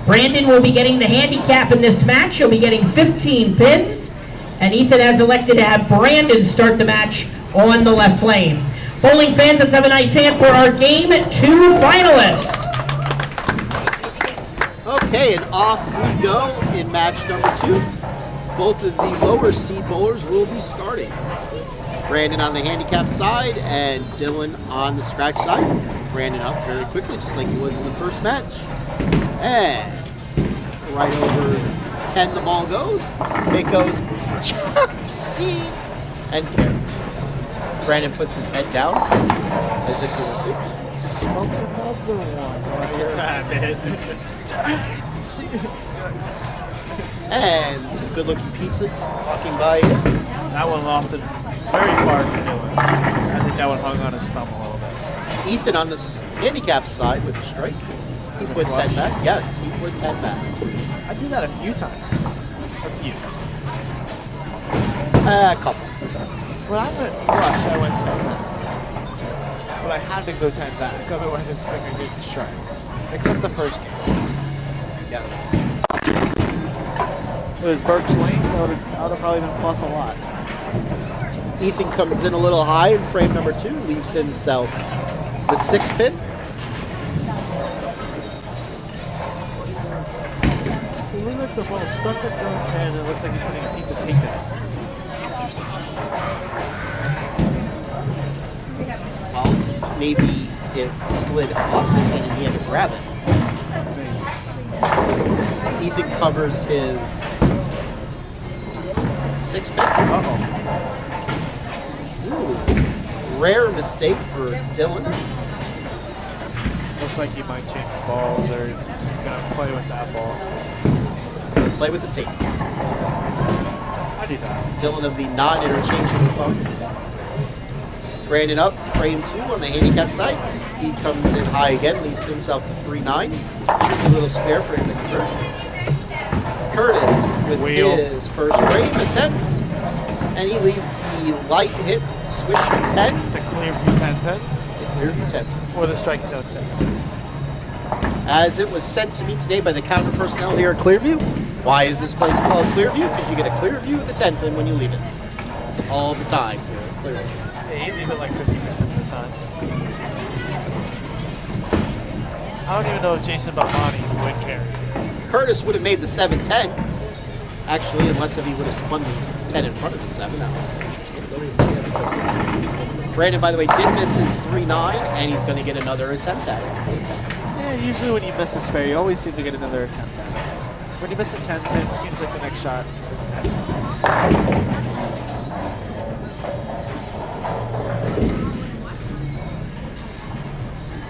Brandon will be getting the handicap in this match. He'll be getting 15 pins. And Ethan has elected to have Brandon start the match on the left lane. Bowling fans, let's have a nice hand for our Game 2 finalists. Okay, and off we go in match number 2. Both of the lower seed bowlers will be starting. Brandon on the handicap side and Dylan on the scratch side. Brandon up very quickly, just like he was in the first match. And right over 10 the ball goes. It goes C and carry. Brandon puts his head down as if he were Smoke another one. and some good looking pizza walking by here. That one lofted very far from Dylan. I think that one hung on his thumb a little bit. Ethan on the handicap side with the strike. He put 10 back. Yes, he put 10 back. I do that a few times. A few. A couple. When I went rush, I went 10 back. But I had to go 10 back, otherwise it's like I didn't strike. Except the first game. Yes. it was Burke's lane, that would have probably been plus a lot. Ethan comes in a little high in frame number 2, leaves himself the 6 pin. It looks like the ball stuck in Dylan's hand, and it looks like he's putting a piece of tape in it. Well, maybe it slid off his hand and he had to grab it. Ethan covers his 6 pin. Ooh, rare mistake for Dylan. Looks like he might change the balls, or he's going to play with that ball. Play with the tape. I do that. Dylan of the non-interchangeable phone. Brandon up, frame 2 on the handicap side. He comes in high again, leaves himself to 3-9. Tricky little spare for him to convert. Curtis with his first frame attempt. And he leaves the light hit swisher 10. The Clearview 10 pin. The Clearview 10. Or the strike zone 10. As it was sent to me today by the counter personnel here at Clearview. Why is this place called Clearview? Because you get a clear view of the 10 pin when you leave it. All the time here at Clearview. Yeah, you leave it like 50% of the time. I don't even know if Jason Balmani would care. Curtis would have made the 7-10, actually, unless if he would have spun the 10 in front of the 7. That was interesting. Brandon, by the way, did miss his 3-9, and he's going to get another attempt at it. Yeah, usually when you miss a spare, you always seem to get another attempt at it. When you miss a 10 pin, it seems like the next shot is a 10.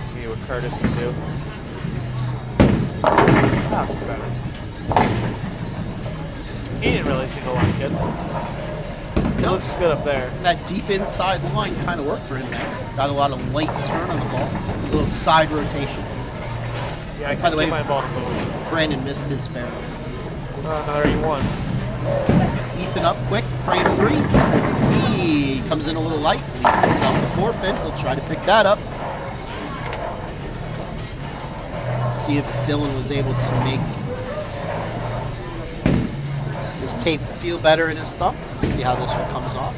See what Curtis can do. Ah, better. He didn't really seem to like it. It looks good up there. That deep inside line kind of worked for him there. Got a lot of late turn on the ball. A little side rotation. Yeah, I by the way, my ball to move. Brandon missed his spare. Another 81. Ethan up quick, frame 3. He comes in a little light, leaves himself the 4 pin. He'll try to pick that up. See if Dylan was able to make his tape feel better in his thumb. See how this one comes off.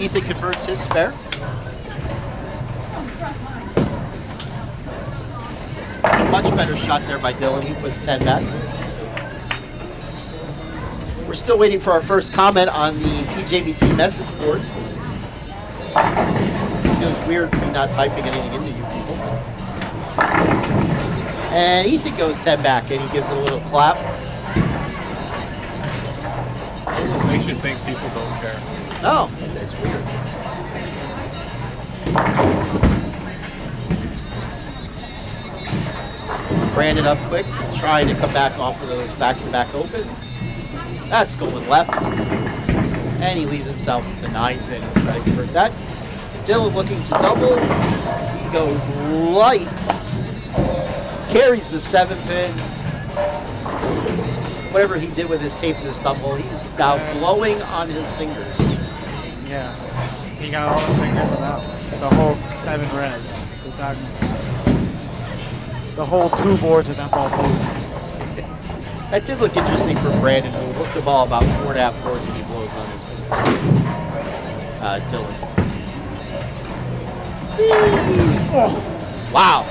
Ethan converts his spare. A much better shot there by Dylan. He puts 10 back. We're still waiting for our first comment on the PJBT message board. Feels weird me not typing anything into you people. And Ethan goes 10 back and he gives it a little clap. It almost makes you think people don't care. No, that's weird. Brandon up quick, trying to come back off of those back-to-back opens. That's going left. And he leaves himself the 9 pin. He'll try to convert that. Dylan looking to double. He goes light. Carries the 7 pin. Whatever he did with his tape and his stumble, he's now blowing on his fingers. Yeah. He got all the fingers of that one. The whole 7 reds. The whole 2 boards of that ball moved. That did look interesting for Brandon, who hooked the ball about 4.5 boards and he blows on his finger. Dylan. Wow.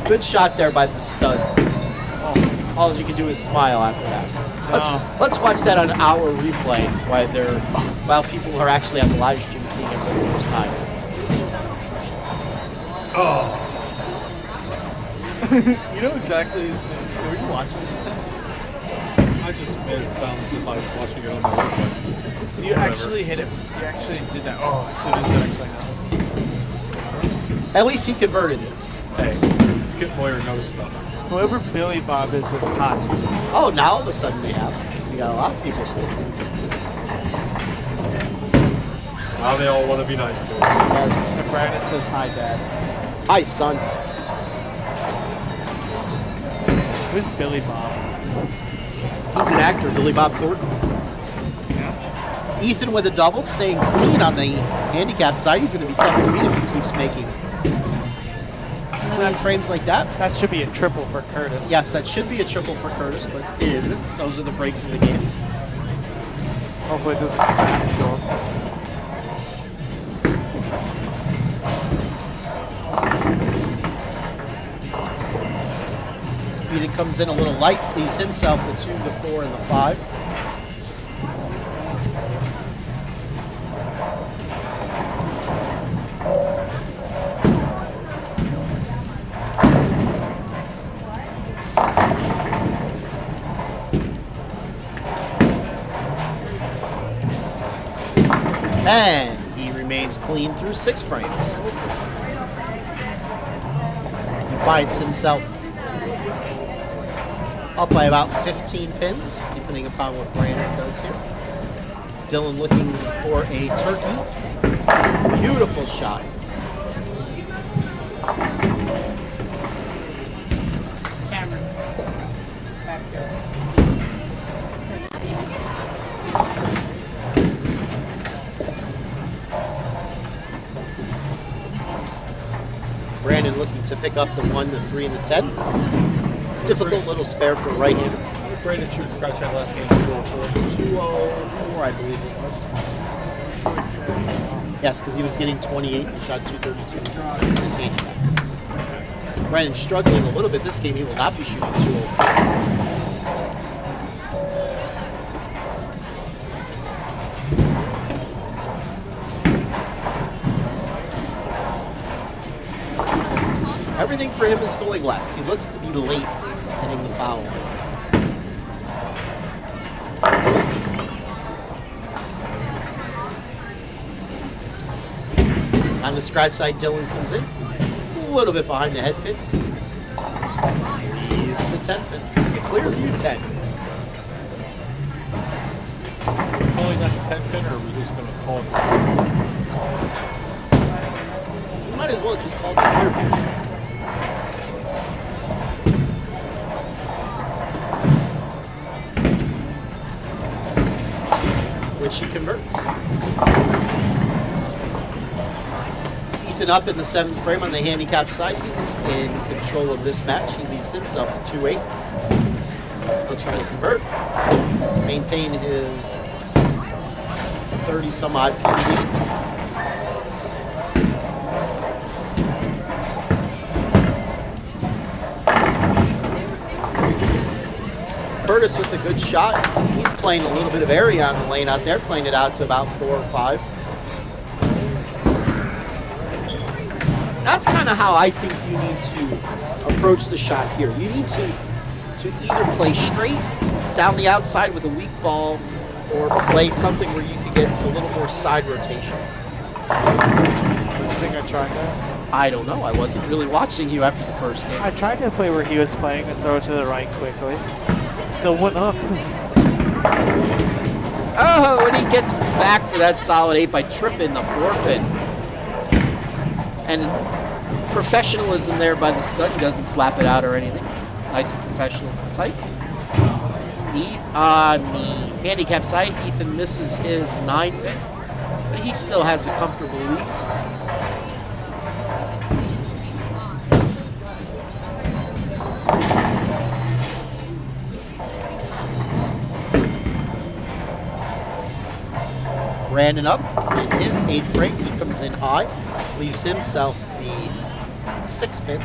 Good shot there by the stud. All you can do is smile after that. Let's watch that on our replay while people are actually on the live stream seeing it for the first time. Oh. You know exactly the same. Were you watching it? I just made it sound as if I was watching it on the replay. You actually hit it. You actually did that. Oh, as soon as it actually happened. At least he converted it. Hey, Skip Moyer knows stuff. Whoever Billy Bob is hot. Oh, now all of a sudden we got a lot of people. Now they all want to be nice to us. Yes. And Brandon says hi, Dad. Hi, son. Who's Billy Bob? He's an actor, Billy Bob Thornton. Ethan with a double, staying clean on the handicap side. He's going to be tough to beat if he keeps making clean frames like that. That should be a triple for Curtis. Yes, that should be a triple for Curtis, but it isn't. Those are the breaks in the game. Hopefully it doesn't come back to him. Ethan comes in a little light, leaves himself the 2, the 4, and the 5. And he remains clean through 6 frames. He finds himself up by about 15 pins, depending upon what Brandon does here. Dylan looking for a turkey. Beautiful shot. Brandon looking to pick up the 1, the 3, and the 10. Difficult little spare for right-hander. Brandon shoot scratch that last game 204. 204, I believe it was. Yes, because he was getting 28 and shot 232. His handicap. Brandon struggling a little bit this game. He will not be shooting 204. Everything for him is going left. He looks to be late hitting the foul. On the scratch side, Dylan comes in. A little bit behind the head pin. Leaves the 10 pin. The Clearview 10. Calling that the 10 pin, or are we just going to call it? You might as well just call it the Clearview. Which he converts. Ethan up in the 7th frame on the handicap side. He's in control of this match. He leaves himself at 2-8. He'll try to convert. Maintain his 30-some-odd pin lead. Curtis with a good shot. He's playing a little bit of area on the lane out there, playing it out to about 4 or 5. That's kind of how I think you need to approach the shot here. You need to either play straight down the outside with a weak ball or play something where you can get a little more side rotation. Do you think I tried that? I don't know. I wasn't really watching you after the first game. I tried to play where he was playing and throw it to the right quickly. Still went up. Oh, and he gets back for that solid 8 by tripping the 4 pin. And professionalism there by the stud. He doesn't slap it out or anything. Nice and professional type. On the handicap side, Ethan misses his 9 pin, but he still has a comfortable lead. Brandon up in his 8th frame. He comes in high, leaves himself the 6 pin.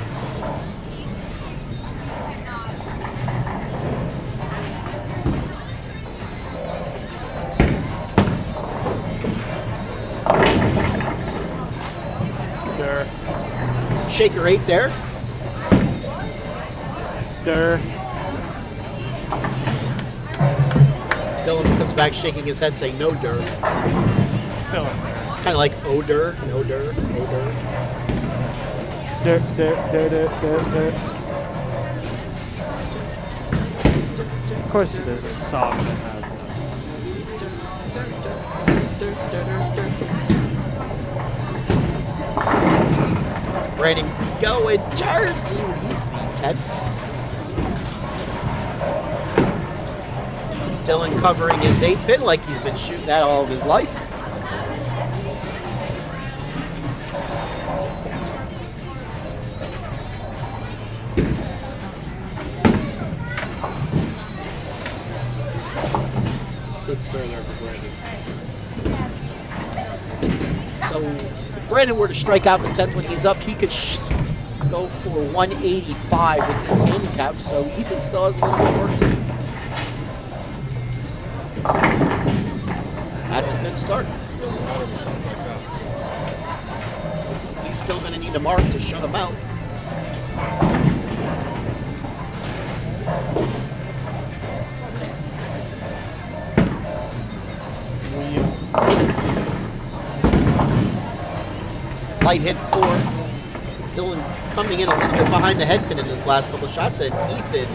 Shaker 8 there. Dylan comes back shaking his head saying no dur. Still in there. Kind of like odor, no dur, odor. Of course there's a song that has that. Ready, go in Jersey. Leaves the 10. Dylan covering his 8-pin like he's been shooting that all of his life. Good spare there for Brandon. So if Brandon were to strike out the 10th when he's up, he could go for 185 with his handicap, so Ethan still has a little bit of work to do. That's a good start. He's still going to need a mark to shut him out. Light hit 4. Dylan coming in a little bit behind the head pin in his last couple shots, and Ethan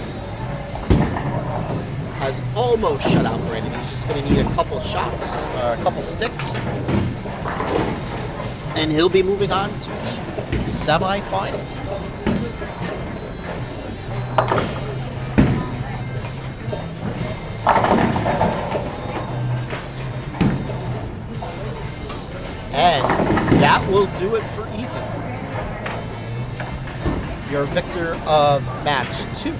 has almost shut out Brandon. He's just going to need a couple shots, a couple sticks, and he'll be moving on to the semifinals. And that will do it for Ethan. Your victor of match 2 in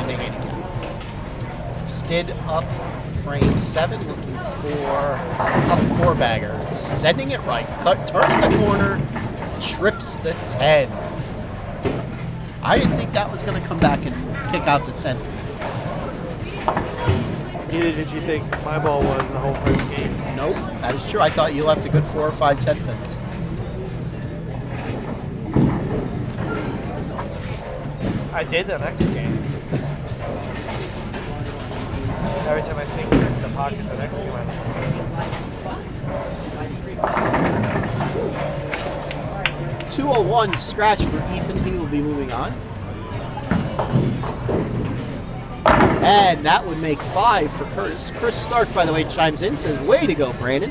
the handicap. Stood up frame 7, looking for a 4-bagger. Sending it right, turning the corner, trips the 10. I didn't think that was going to come back and kick out the 10. Neither did you think my ball was the whole first game. Nope, that is true. I thought you left a good 4 or 5 10 pins. I did the next game. Every time I see him in the pocket, the next game I 201 scratch for Ethan. He will be moving on. And that would make 5 for Curtis. Chris Stark, by the way, chimes in, says, way to go, Brandon.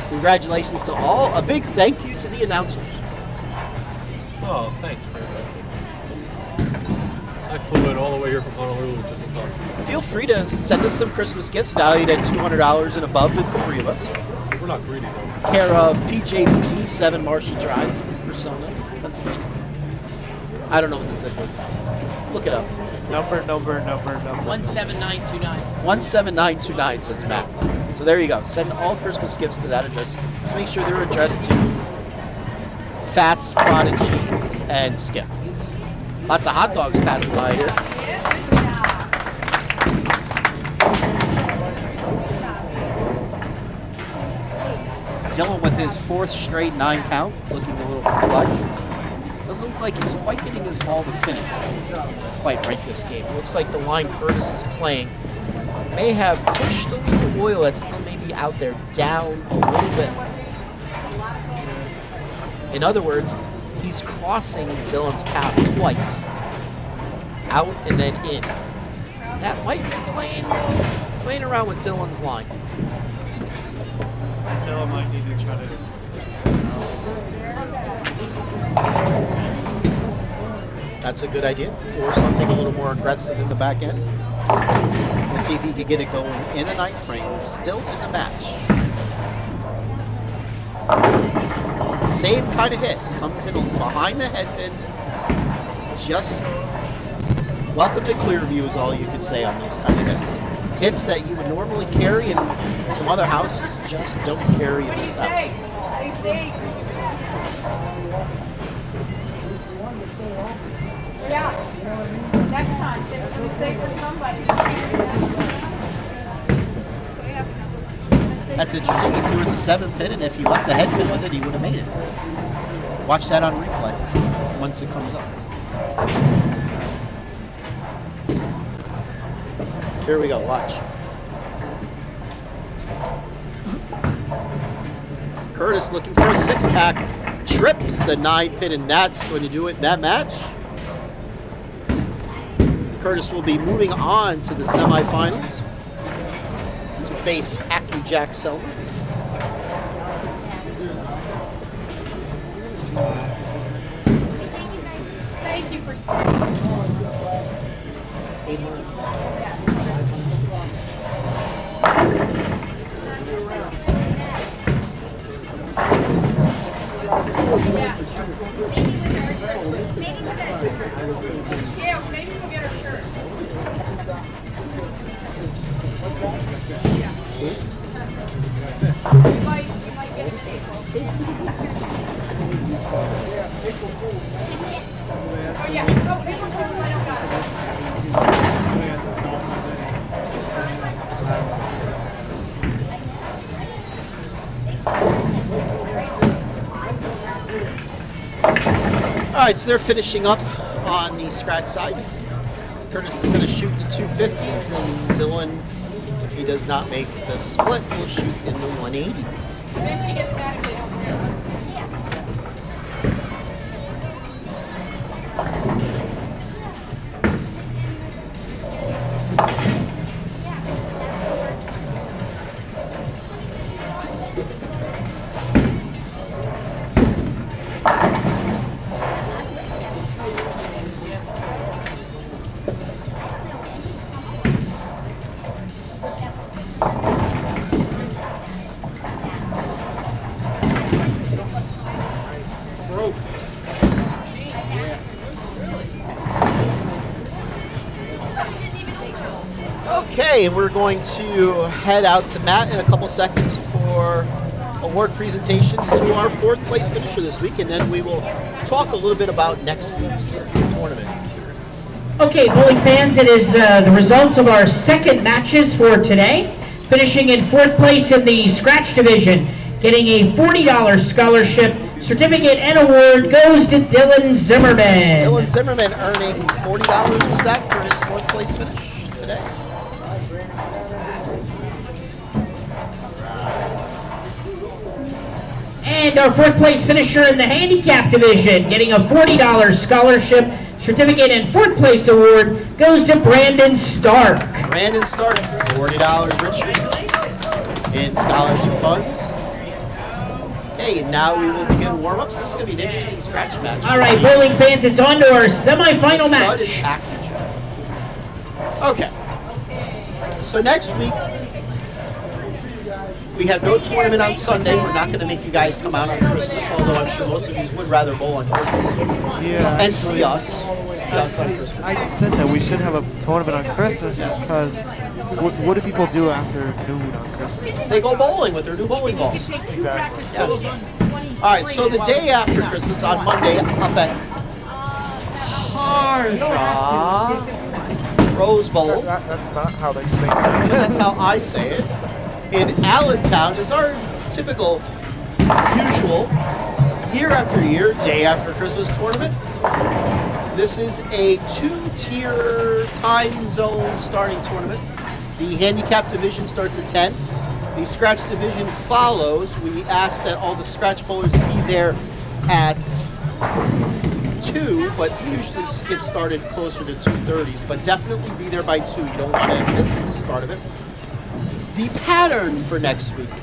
Congratulations to all. A big thank you to the announcers. Oh, thanks, Chris. I flew in all the way here from Honolulu just to talk to you. Feel free to send us some Christmas gifts valued at $200 and above to the 3 of us. We're not greedy, though. Care of PJBT, 7 Marshall Drive, Persona, Pennsylvania. I don't know what this is. Look it up. Number. 17929. 17929 says Matt. So there you go. Send all Christmas gifts to that address. Just make sure they're addressed to Fats, Prodigy, and Skip. Lots of hot dogs passing by here. Dylan with his 4th straight 9 count, looking a little perplexed. Doesn't look like he's quite getting his ball to finish quite right this game. Looks like the line Curtis is playing may have pushed a little oil that's still maybe out there down a little bit. In other words, he's crossing Dylan's path twice. Out and then in. That might be playing around with Dylan's line. Dylan might need to try to That's a good idea. Or something a little more aggressive in the back end. Let's see if he can get it going in the 9th frame. Still in the match. Same kind of hit. Comes in behind the head pin. Just welcome to Clearview is all you could say on those kind of hits. Hits that you would normally carry in some other houses just don't carry in this house. Yeah. Next time, it's a mistake for somebody. That's interesting. He threw in the 7th pin, and if he left the head pin with it, he would have made it. Watch that on replay once it comes up. Here we go, watch. Curtis looking for a 6-pack. Trips the 9 pin, and that's going to do it in that match. Curtis will be moving on to the semifinals to face Acme Jack Selma. Thank you for maybe we'll get her shirt. You might get a oh yeah, so here's a cool I don't got. All right, so they're finishing up on the scratch side. Curtis is going to shoot the 250s, and Dylan, if he does not make the split, will shoot in the 180s. Okay, and we're going to head out to Matt in a couple seconds for award presentations to our fourth place finisher this week, and then we will talk a little bit about next week's tournament. Okay, bowling fans, it is the results of our second matches for today. Finishing in fourth place in the scratch division, getting a $40 scholarship certificate and award goes to Dylan Zimmerman. Dylan Zimmerman earning $40, was that, for his fourth place finish today? And our fourth place finisher in the handicap division, getting a $40 scholarship certificate and fourth place award goes to Brandon Stark. Brandon Stark, $40 Richard in scholarship funds. Okay, and now we will begin warm-ups. This is going to be an interesting scratch match. All right, bowling fans, it's on to our semifinal match. Okay. So next week, we have no tournament on Sunday. We're not going to make you guys come out on Christmas, although I'm sure most of you would rather bowl on Christmas. Yeah. And see us. See us on Christmas. I said that we should have a tournament on Christmas because what do people do after noon on Christmas? They go bowling with their new bowling balls. Exactly. Yes. All right, so the day after Christmas on Monday, up at Harja Rose Bowl. That's not how they say it. That's how I say it. In Allentown is our typical, usual, year after year, day after Christmas tournament. This is a two-tier time zone starting tournament. The handicap division starts at 10. The scratch division follows. We ask that all the scratch bowlers be there at 2, but usually get started closer to 2:30. But definitely be there by 2. You don't want to miss the start of it. The pattern for next week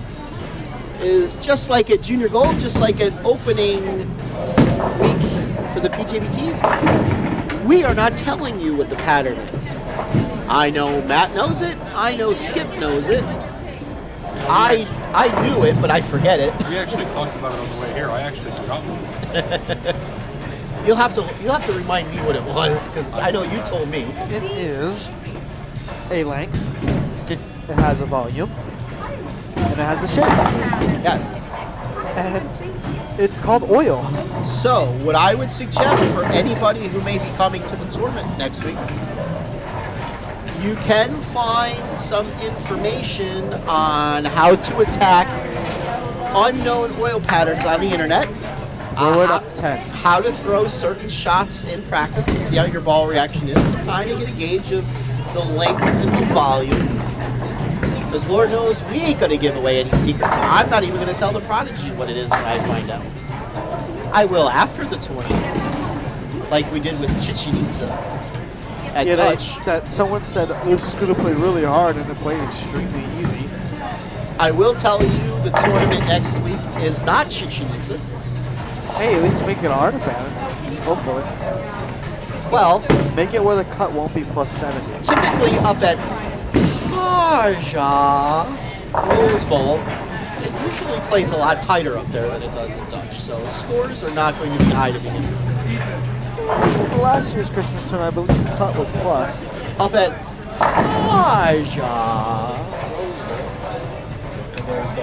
is just like at Junior Gold, just like at opening week for the PJBTs. We are not telling you what the pattern is. I know Matt knows it. I know Skip knows it. I knew it, but I forget it. We actually talked about it on the way here. I actually forgot what You'll have to remind me what it was, because I know you told me. It is a length. It has a volume. And it has the shape. Yes. And it's called oil. So, what I would suggest for anybody who may be coming to the tournament next week, you can find some information on how to attack unknown oil patterns on the internet. How to throw certain shots in practice to see how your ball reaction is, to kind of get a gauge of the length and the volume. Because Lord knows we ain't going to give away any secrets. I'm not even going to tell the prodigy what it is when I find out. I will after the tournament, like we did with Chichen Itza at Dutch. That someone said this is going to play really hard and it played extremely easy. I will tell you the tournament next week is not Chichen Itza. Hey, at least make it an artifact. Hopefully. Well, make it where the cut won't be plus 70. Typically up at Harja Rose Bowl, it usually plays a lot tighter up there than it does in Dutch. So scores are not going to be high to begin with. Last year's Christmas tournament, I believe the cut was plus. I'll bet Aja. And there's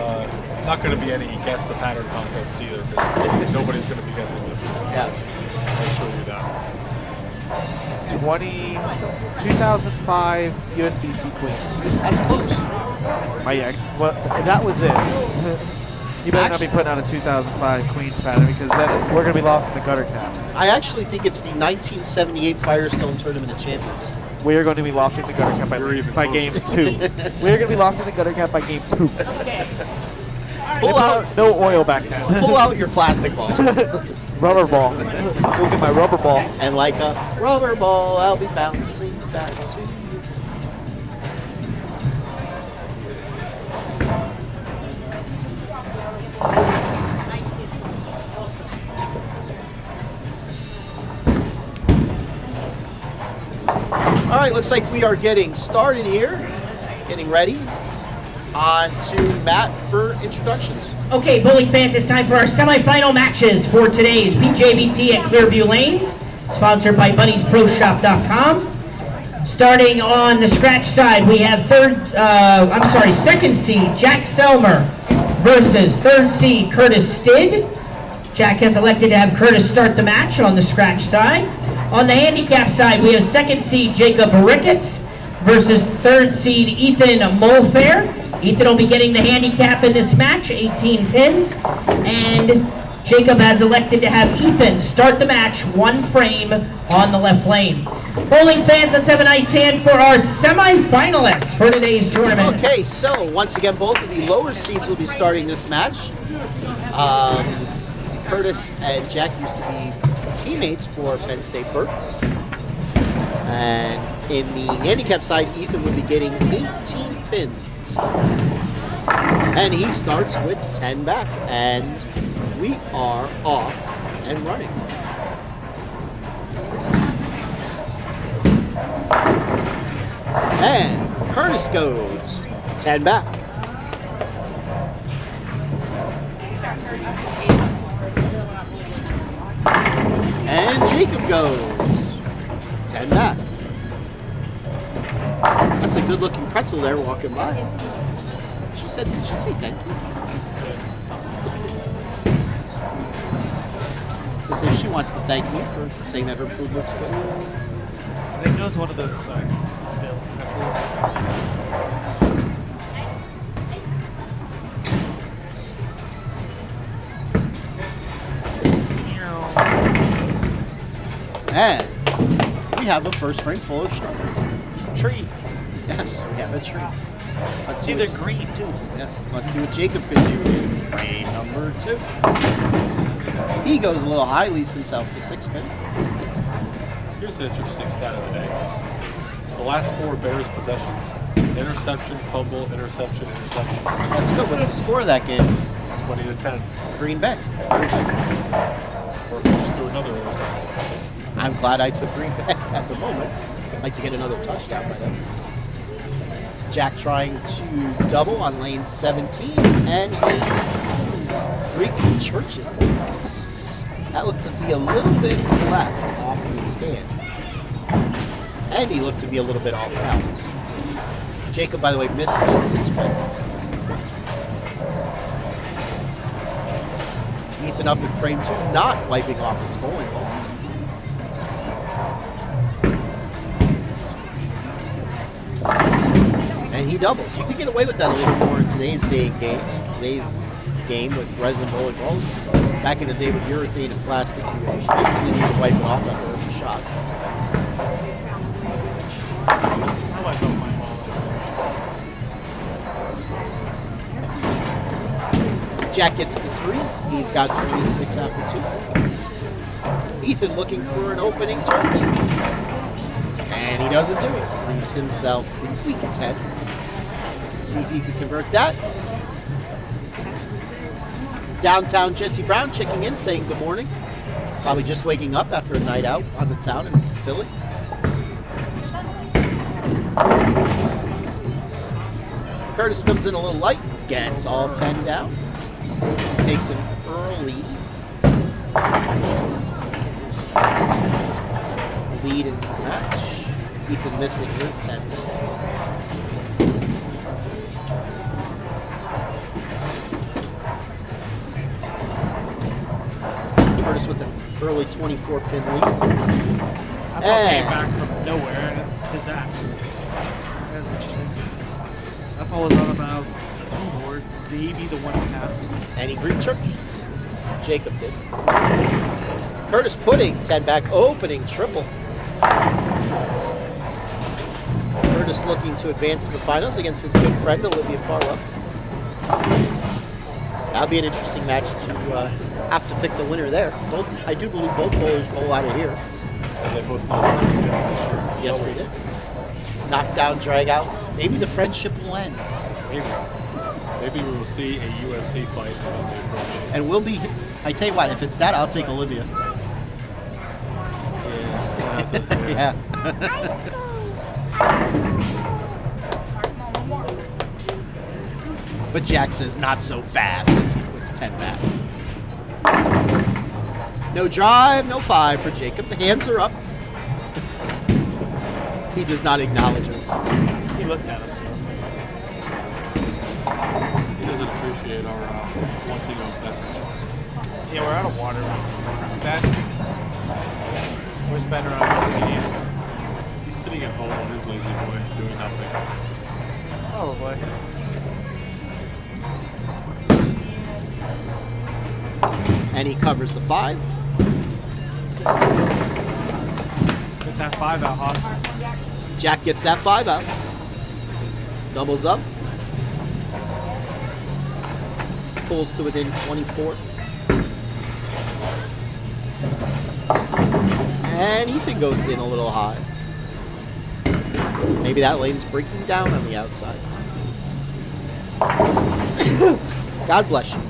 not going to be any guess the pattern contest either, because nobody's going to be guessing this one. Yes. I'll show you that. 2005 USBC Queens. That's close. Oh yeah, well, that was it. You better not be putting out a 2005 Queens pattern because then we're going to be lost in the gutter cap. I actually think it's the 1978 Firestone Tournament of Champions. We are going to be locked in the gutter cap by game 2. We are going to be locked in the gutter cap by game 2. Pull out. No oil back then. Pull out your plastic balls. Rubber ball. Look at my rubber ball. And like a rubber ball, I'll be bouncing back to you. All right, looks like we are getting started here, getting ready. On to Matt for introductions. Okay, bowling fans, it's time for our semifinal matches for today's PJBT at Clearview Lanes, sponsored by Bunny'sProShop.com. Starting on the scratch side, we have second seed Jack Selmer versus third seed Curtis Stid. Jack has elected to have Curtis start the match on the scratch side. On the handicap side, we have second seed Jacob Ricketts versus third seed Ethan Mulfair. Ethan will be getting the handicap in this match, 18 pins, and Jacob has elected to have Ethan start the match, 1 frame on the left lane. Bowling fans, let's have a nice hand for our semi-finalists for today's tournament. Okay, so once again, both of the lower seeds will be starting this match. Curtis and Jack used to be teammates for Penn State Berks. And in the handicap side, Ethan will be getting 18 pins. And he starts with 10 back, and we are off and running. And Curtis goes 10 back. And Jacob goes 10 back. That's a good looking pretzel there walking by. Did she say thank you? That's good. So she wants to thank me for saying that her food looks good. I think it was one of those pretzels. And we have a first frame full of tree. Yes, we have a tree. Let's see. They're green too. Yes, let's see what Jacob can do in frame number 2. He goes a little high, leaves himself to 6 pin. Here's an interesting stat of the day. The last 4 Bears possessions: interception, fumble, interception, interception. That's good. What's the score of that game? 20-10. Green Bay. Or close to another interception. I'm glad I took Green Bay at the moment. I'd like to get another touchdown by them. Jack trying to double on lane 17, and he Greek churches. That looked to be a little bit left off of the stand. And he looked to be a little bit off balance. Jacob, by the way, missed his 6 pin. Ethan up in frame 2, not wiping off his bowling ball. And he doubles. You could get away with that a little more in today's game with resin bowling balls. Back in the day with urethane and plastic, you basically need to wipe it off after every shot. I wipe off my ball. Jack gets the 3. He's got 26 after 2. Ethan looking for an opening turkey. And he doesn't do it. Leaves himself in Weekend's head. See if he can convert that. Downtown Jesse Brown checking in, saying good morning. Probably just waking up after a night out on the town in Philly. Curtis comes in a little light, gets all 10 down. Takes an early lead in the match. Ethan missing his 10. Curtis with an early 24-pin lead. I thought came back from nowhere and did that. That's interesting. That ball was on about 2 boards, maybe the 1.5. And he reached Jacob did. Curtis putting 10 back, opening triple. Curtis looking to advance to the finals against his good friend Olivia Farlow. That'll be an interesting match to have to pick the winner there. I do believe both bowlers bowl out of here. They both this Yes, they did. Knockdown, drag out. Maybe the friendship will end. year. Maybe we will see a UFC fight. And we'll be. I tell you what, if it's that, I'll take Olivia. Yeah. Yeah. But Jack says not so fast as he puts 10 back. No drive, no 5 for Jacob. The hands are up. He does not acknowledge us. He looked at us. He doesn't appreciate our wanting of that. Yeah, we're out of water. Ben. Where's Ben around this meeting? He's sitting at home on his lazy boy doing nothing. Probably. And he covers the 5. Get that 5 out, Haas. Jack gets that 5 out. Doubles up. Pulls to within 24. And Ethan goes in a little high. Maybe that lane's breaking down on the outside. God bless you.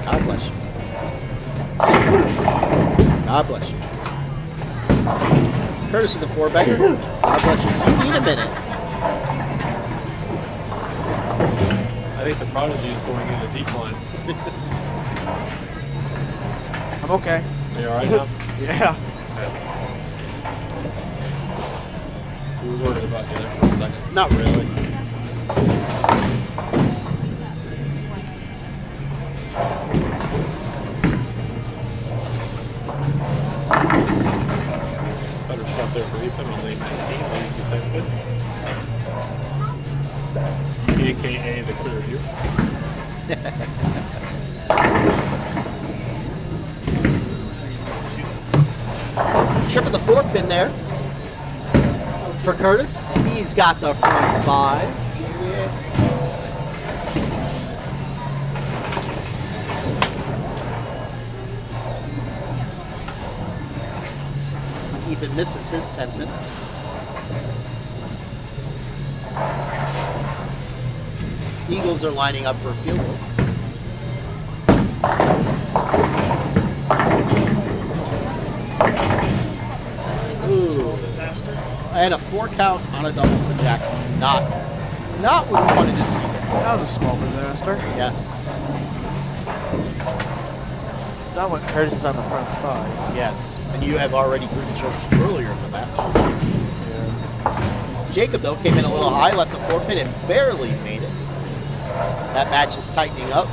God bless you. God bless you. Curtis with the 4-bagger. God bless you. You need a minute. I think the prodigy is going in a decline. I'm okay. Are you alright now? Yeah. We were worried about you there for a second. Not really. Better shot there for Ethan on lane 19. Leads the 10 pin. AKA the Clearview. Trip of the 4-pin there for Curtis. He's got the front 5. Ethan misses his 10-pin. Eagles are lining up for a field goal. Ooh. And a 4 count on a double for Jack. Not what we wanted to see there. That was a small disaster. Yes. Not when Curtis is on the front 5. Yes. And you have already proven choked earlier in the match. Yeah. Jacob, though, came in a little high, left a 4-pin, and barely made it. That match is tightening up.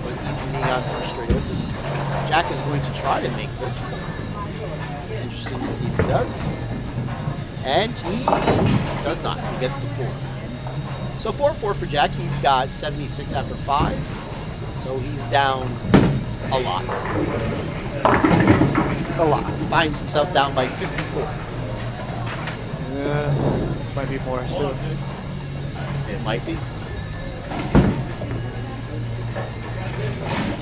With Ethan being on first straight opens. Jack is going to try to make this. Interesting to see if he does. And he does not. He gets the 4. So 4-4 for Jack. He's got 76 after 5. So he's down a lot. A lot. Finds himself down by 54. Yeah. Might be more soon. It might be.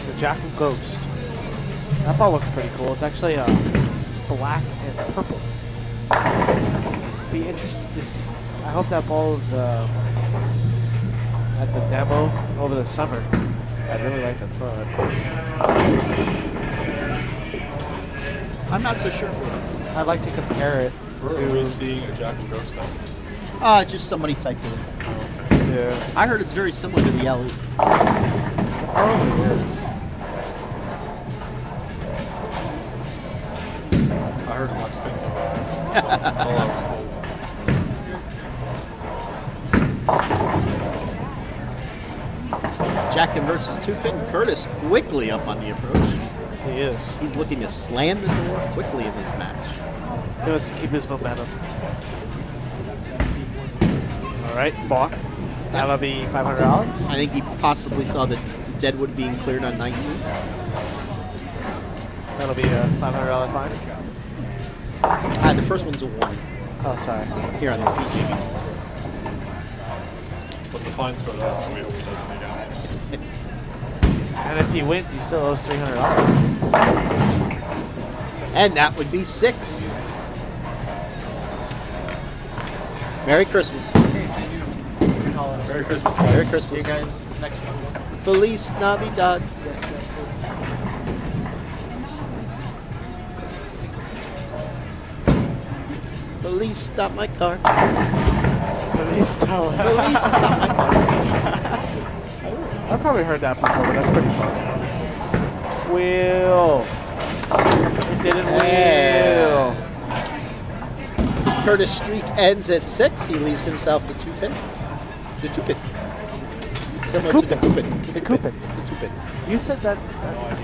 The Jackal Ghost. That ball looks pretty cool. It's actually black and purple. Be interested to see. I hope that ball's at the demo over the summer. I'd really like to throw it. I'm not so sure. I'd like to compare it Where are we seeing a Jackal Ghost then? Just somebody typed it in. Yeah. I heard it's very similar to the LE. Probably is. I heard about expensive. All I was told. Jack converts his 2-pin. Curtis quickly up on the approach. He is. He's looking to slam the door quickly in this match. He wants to keep his momentum. All right, balk. That'll be $500. I think he possibly saw the Deadwood being cleared on 19. That'll be a $500 fine. The first one's a warning. Oh, sorry. Here on the PJBT tour. But the fines go to us, so we hope he doesn't make out. And if he wins, he still owes $300. And that would be 6. Merry Christmas. Merry Christmas. Merry Christmas. See you guys next week. Feliz Navidad. Police stop my car. Police stop. Police stop my car. I've probably heard that before, but that's pretty funny. Wheel. It didn't wheel. Curtis' streak ends at 6. He leaves himself the 2-pin. The 2-pin. Similar to the Coupin. The Coupin. The 2-pin. You said that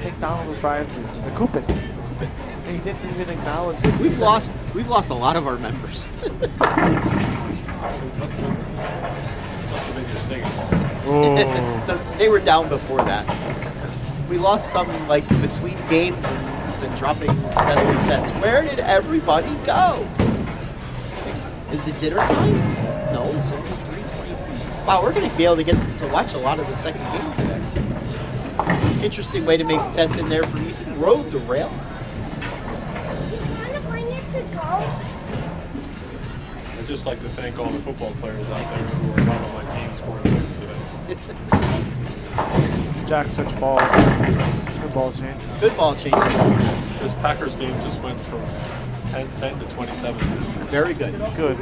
McDonald was buying the Coupin. And he didn't even acknowledge it. We've lost a lot of our members. They were down before that. We lost some like between games and it's been dropping steadily since. Where did everybody go? Is it dinner time? No, it's only 3:23. Wow, we're going to be able to get to watch a lot of the second game today. Interesting way to make the 10th in there for Ethan. Rode the rail. I'd just like to thank all the football players out there who are not on my team scoring points today. Jack switch balls. Good ball change. Good ball change. This Packers game just went from 10 to 27. Very good. Good.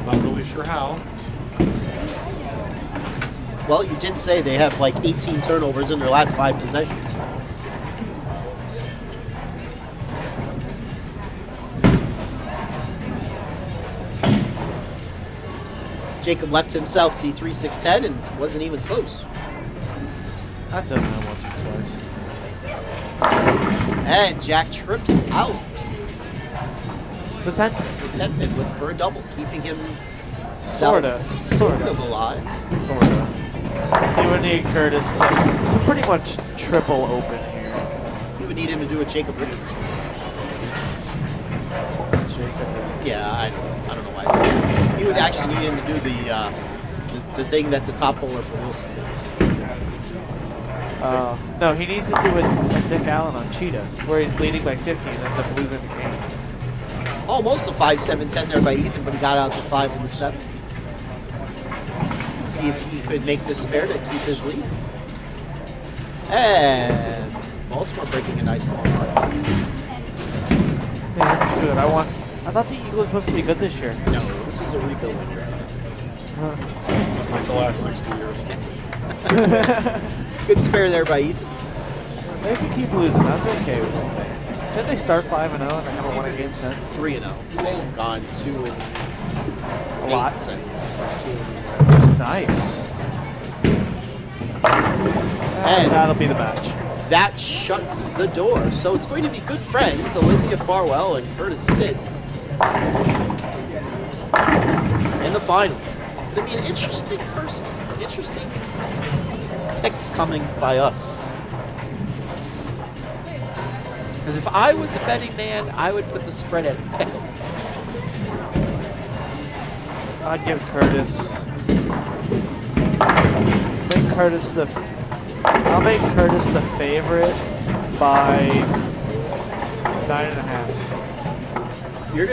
Not really sure how. Well, you did say they have like 18 turnovers in their last 5 possessions. Jacob left himself the 3-6-10 and wasn't even close. I've done that once or twice. And Jack trips out. The 10? The 10 pin with for a double, keeping him Sort of alive. Sort of. He would need Curtis to pretty much triple open here. He would need him to do a Jacob Richards. Yeah, I don't know why it's that. He would actually need him to do the thing that the top bowler for Wilson did. No, he needs to do it like Dick Allen on Cheetah, where he's leading by 50 and ends up losing the game. Almost a 5-7-10 there by Ethan, but he got out to 5 and the 7. See if he could make this spare to keep his lead. And Baltimore breaking a nice long run. Yeah, that's good. I thought the Eagles were supposed to be good this year. No, this was a rebuilding year. Just like the last 60 years. Good spare there by Ethan. They can keep losing. That's okay with me. Didn't they start 5-0 and they haven't won a game since? 3-0. They've gone 2 and a lot since. Nice. And that'll be the match. That shuts the door. So it's going to be good friends, Olivia Farwell and Curtis Stitt in the finals. It's going to be an interesting person. Interesting picks coming by us. Because if I was a betting man, I would put the spread at pick'em. I'd give Curtis. I'll make Curtis the favorite by 9.5. You're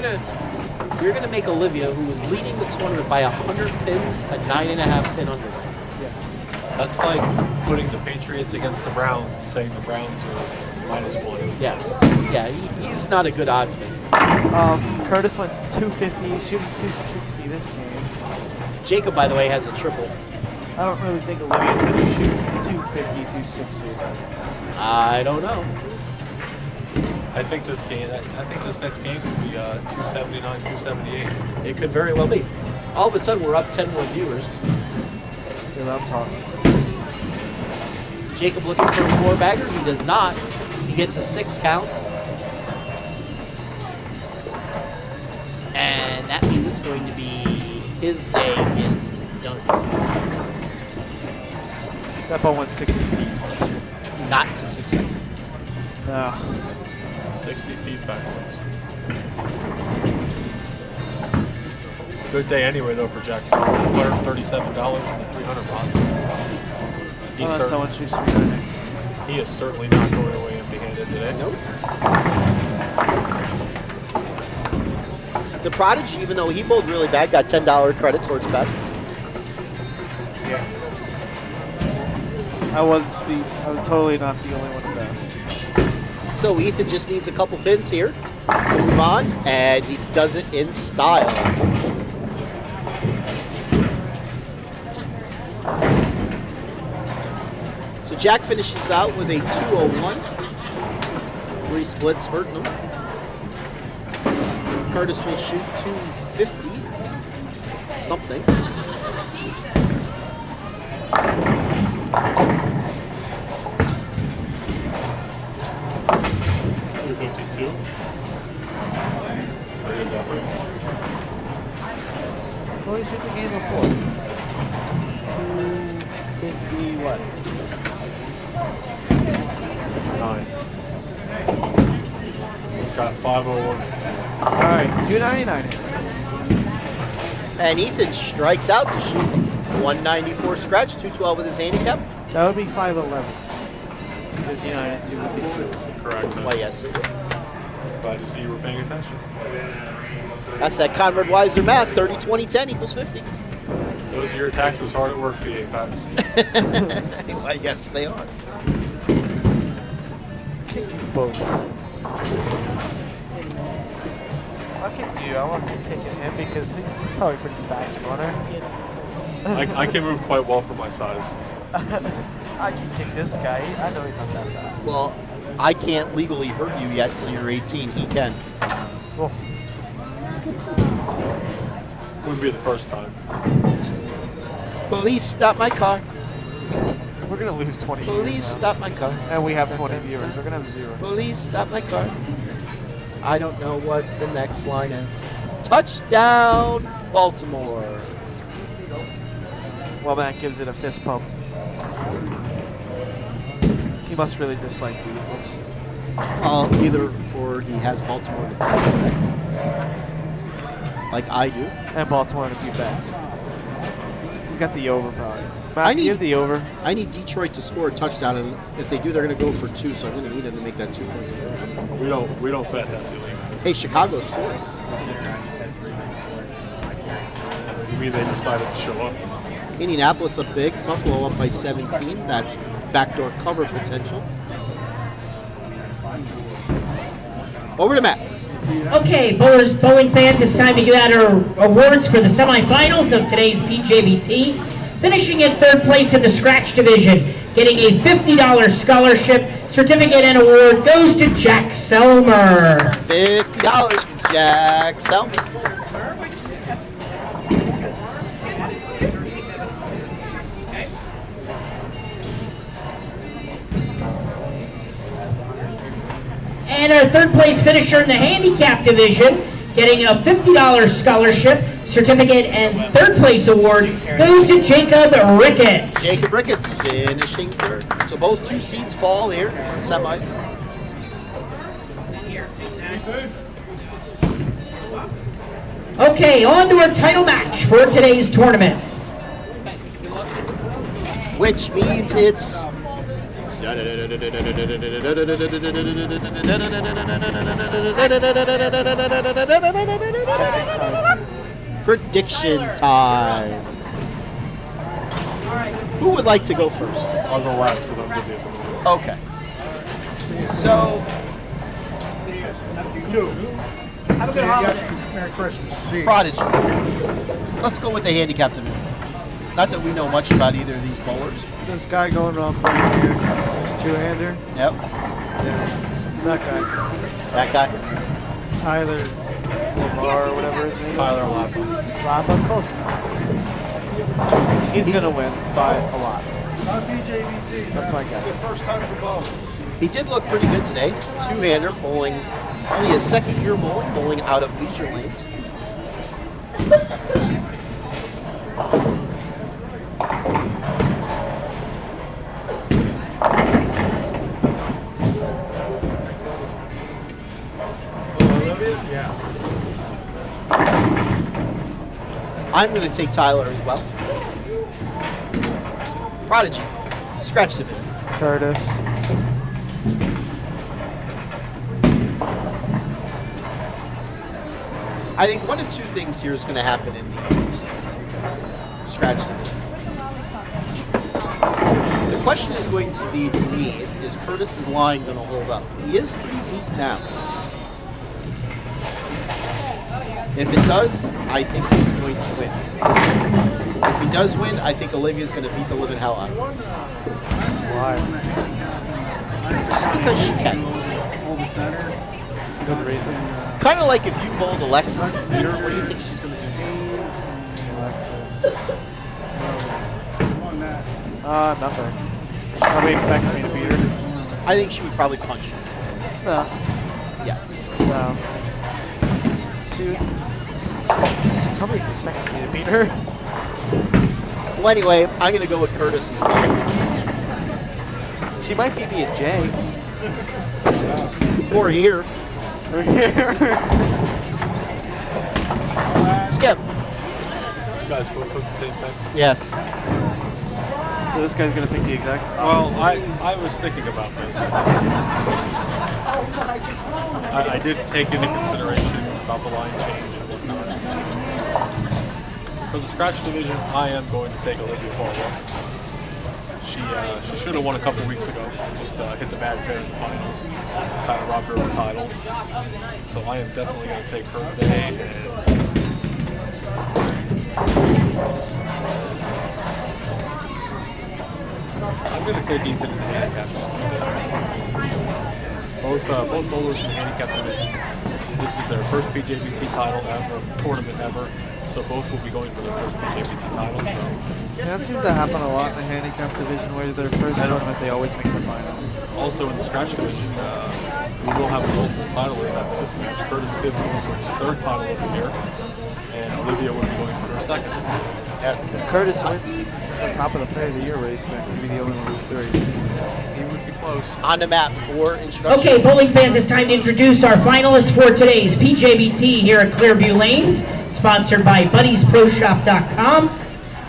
gonna make Olivia, who was leading the tournament by 100 pins, a 9.5 pin underdog. Yes. That's like putting the Patriots against the Browns and saying the Browns are -1. Yes. Yeah, he's not a good oddsman. Curtis went 250, he's shooting 260 this game. Jacob, by the way, has a triple. I don't really think Olivia's going to shoot 250, 260. I don't know. I think this next game could be 279, 278. It could very well be. All of a sudden, we're up 10 more viewers. That's what I'm talking. Jacob looking for a 4-bagger. He does not. He gets a 6 count. And that means going to be his day is done. That ball went 60 feet. Not to success. No. 60 feet backwards. Good day anyway, though, for Jackson. $137 in the 300 box. Someone shoots 300. He is certainly not going away empty-handed today. Nope. The Prodigy, even though he bowled really bad, got $10 credit towards best. Yeah. I was totally not the only one at best. So Ethan just needs a couple pins here to move on, and he does it in style. So Jack finishes out with a 201. 3 splits hurting him. Curtis will shoot 250 something. What did you shoot the game before? 250 what? 9. He's got 501. Alright, 299. And Ethan strikes out to shoot 194 scratch, 212 with his handicap. That would be 511. 59 and 252. Correct. Why, yes. Glad to see you were paying attention. That's that Conrad Weiser math. 30, 20, 10 equals 50. Those are your taxes hard at work, PA Pats. Why, yes, they are. Boom. I'll kick you. I want to kick him because he's probably pretty fast runner. I can move quite well for my size. I can kick this guy. I know he's not that fast. Well, I can't legally hurt you yet till you're 18. He can. Well, Wouldn't be the first time. Police, stop my car. we're going to lose 20 Police, viewers now. stop my car. And we have 20 viewers. We're going to have 0. Police, stop my car. I don't know what the next line is. Touchdown, Baltimore. Well, Matt gives it a fist pump. He must really dislike the Eagles. Either or he has Baltimore to play today. Like I do. And Baltimore in a few bets. He's got the over probably. Matt, I need give the over. I need Detroit to score a touchdown, and if they do, they're going to go for 2. So I'm going to need them to make that 2. We don't bet that's illegal. Hey, Chicago's scoring. You mean they decided to show up? Indianapolis up big. Buffalo up by 17. That's backdoor cover potential. Over to Matt. Okay, bowling fans, it's time to give out our awards for the semifinals of today's PJBT. Finishing in 3rd place in the scratch division, getting a $50 scholarship, certificate and award goes to Jack Selmer. $50 for Jack Selmer. And our 3rd place finisher in the handicap division, getting a $50 scholarship, certificate, and 3rd place award goes to Jacob Ricketts. Jacob Ricketts finishing 3rd. So both 2 seeds fall here in the semis. Okay, on to our title match for today's tournament. Which means it's prediction time. Who would like to go first? I'll go last because I'm busy at the moment. Okay. So, Have a good holiday. Merry Christmas. See you. Prodigy. Let's go with the handicap division. Not that we know much about either of these bowlers. This guy going up right here. This two-hander. Yep. Yeah. That guy. That guy. Tyler Lamar or whatever his name is. Tyler Lapa. Lapa, close enough. He's going to win by a lot. PJBT. That's my guess. It's the first time for both. He did look pretty good today. Two-hander bowling, only his second year bowling out of leisure lanes. Yeah. I'm going to take Tyler as well. Prodigy, scratch division. Curtis. I think one of two things here is going to happen in the scratch division. The question is going to be, to me, is Curtis's line going to hold up? He is pretty deep now. If it does, I think he's going to win. If he does win, I think Olivia's going to beat the living hell out of him. Why? Just because she can. All the centers. Good reason. Kind of like if you bowled Alexis and beat her, what do you think she's going to do? Nothing. Probably expects me to beat her. I think she would probably punch you. No. Yeah. No. She probably expects me to beat her. Well, anyway, I'm going to go with Curtis as well. She might beat me at J. Or here. Skip. You guys both took the same picks? Yes. So this guy's gonna pick the exact. Well, I was thinking about this. I did take into consideration about the line change and whatnot. For the scratch division, I am going to take Olivia Farwell. She should have won a couple weeks ago. Just hit the bad pair in the finals. Kind of robbed her of the title. So I am definitely going to take her today. I'm going to take Ethan in the handicap. Both bowlers in the handicap division. This is their first PJBT title ever, tournament ever. So both will be going for their first PJBT title. So. Yeah, that seems to happen a lot in the handicap division, where their first tournament they always make the finals. Also in the scratch division, we will have a multiple finalists after this match. Curtis Gibbs going for his third title of the year, and Olivia will be going for her second. Yes. If Curtis wins, he's at the top of the player of the year race. That could be the only one with three. He would be close. On the map for introduction. Okay, bowling fans, it's time to introduce our finalists for today's PJBT here at Clearview Lanes, sponsored by BuddiesProShop.com.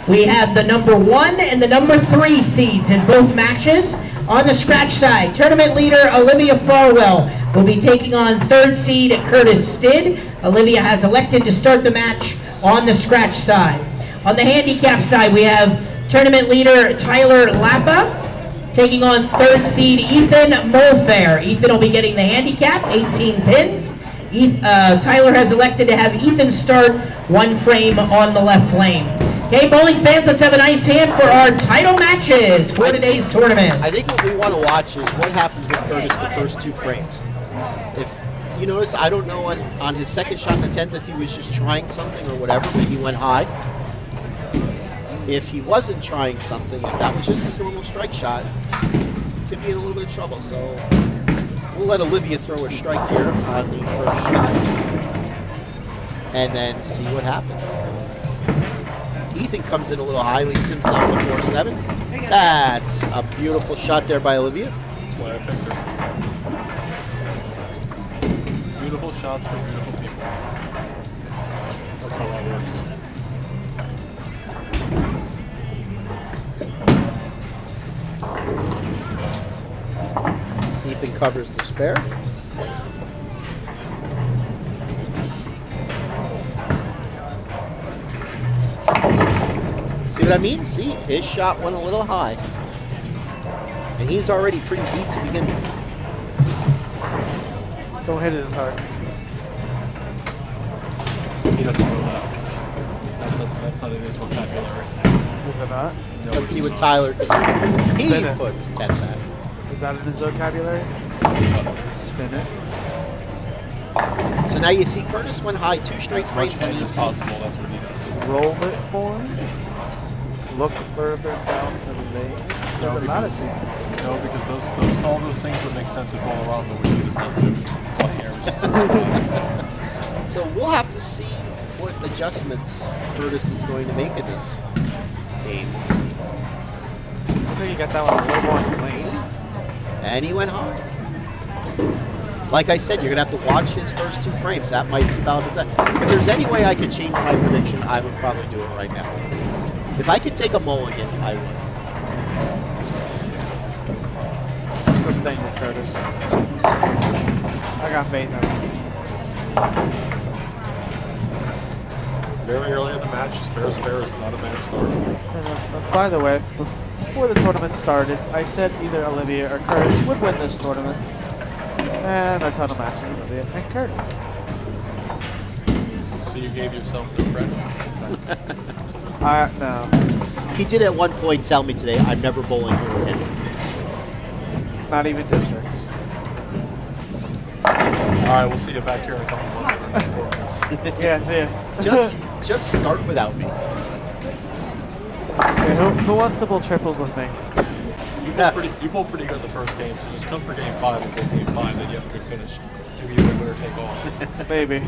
We have the number 1 and the number 3 seeds in both matches. On the scratch side, tournament leader Olivia Farwell will be taking on 3rd seed Curtis Stidd. Olivia has elected to start the match on the scratch side. On the handicap side, we have tournament leader Tyler Lapa taking on 3rd seed Ethan Mulfair. Ethan will be getting the handicap, 18 pins. Tyler has elected to have Ethan start 1 frame on the left lane. Okay, bowling fans, let's have a nice hand for our title matches for today's tournament. I think what we want to watch is what happens with Curtis the first 2 frames. If you notice, I don't know on his second shot in the 10th if he was just trying something or whatever, but he went high. If he wasn't trying something, if that was just his normal strike shot, he could be in a little bit of trouble. So we'll let Olivia throw her strike here on the first shot and then see what happens. Ethan comes in a little high, leaves himself a 4-7. That's a beautiful shot there by Olivia. That's why I picked her. Beautiful shots for beautiful people. That's how that works. Ethan covers the spare. See what I mean? See, his shot went a little high. And he's already pretty deep to begin with. Don't hit it as hard. He doesn't know that. That's not in his vocabulary. Is it not? No, Let's it's see what not. Tyler can do. He Spin it. puts 10 back. Is that in his vocabulary? Spin it. So now you see Curtis went high 2 straight As much frames on as 18. possible, that's what he does. Roll it more. Look further down to the lane. No, because all those things would make sense if all around the way just not do. So we'll have to see what adjustments Curtis is going to make in this game. I think you got that one a little more clean. And he went high. Like I said, you're going to have to watch his first 2 frames. That might spell it. If there's any way I could change my prediction, I would probably do it right now. If I could take a mulligan, I would. I'm still staying with Curtis. I got faith in him. Very early in the match, Spare is not a bad start. By the way, before the tournament started, I said either Olivia or Curtis would win this tournament. And our total match is Olivia and Curtis. So you gave yourself the credit? No. He did at one point tell me today, I'm never bowling here again. Not even districts. Alright, we'll see you back here in a couple months for the next tournament. Yeah, see ya. Just start without me. Okay, who wants to bowl triples with me? You bowled pretty good the first game, so just come for game 5 and bowl game 5, then you have a good finish. Maybe you win winner take all. Maybe.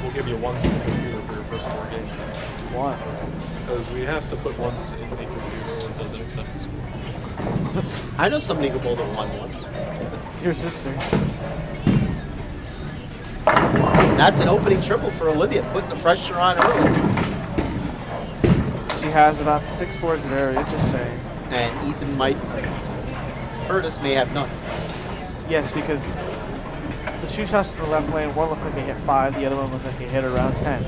We'll give you 1 computer for your first 4 games. Why? Because we have to put 1s in the computer and it doesn't accept the score. I know somebody who bowled a 1 once. Your sister. That's an opening triple for Olivia, putting the pressure on early. She has about 6 boards of area, just saying. And Curtis may have none. Yes, because the shoe shots in the left lane, one looked like he hit 5, the other one looked like he hit around 10.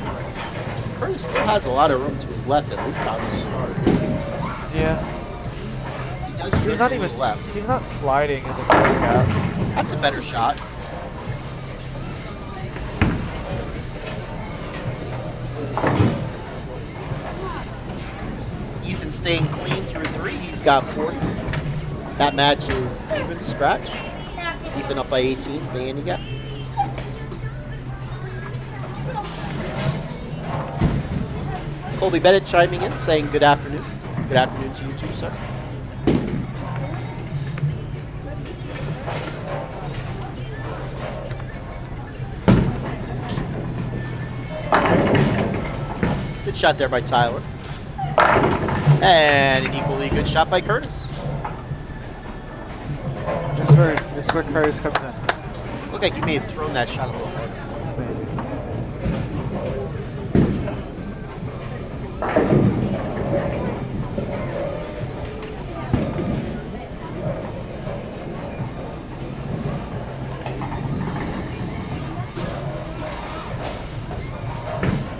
Curtis still has a lot of room to his left, at least on the start. Yeah. He does He's drift not to even his left. He's not sliding in the breakout. That's a better shot. Ethan staying clean through 3. He's got 40. That match is even scratch. Ethan up by 18, the handicap. Colby Bennett chiming in, saying good afternoon. Good afternoon to you too, sir. Good shot there by Tyler. And an equally good shot by Curtis. This is where Curtis comes in. Looked like you may have thrown that shot a little harder.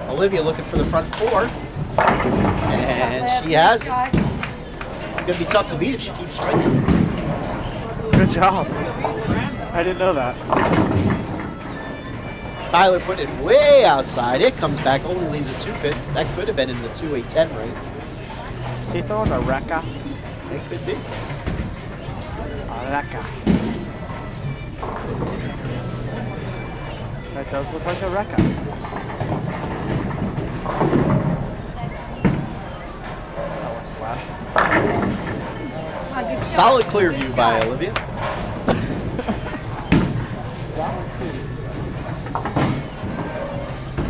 Olivia looking for the front 4. And she has it. It's going to be tough to beat if she keeps striking. Good job. I didn't know that. Tyler put it way outside. It comes back, only leaves a 2-pit. That could have been in the 2-8-10 range. Is he throwing a Rekka? It could be. A Rekka. That does look like a Rekka. That one's left. Solid clear view by Olivia.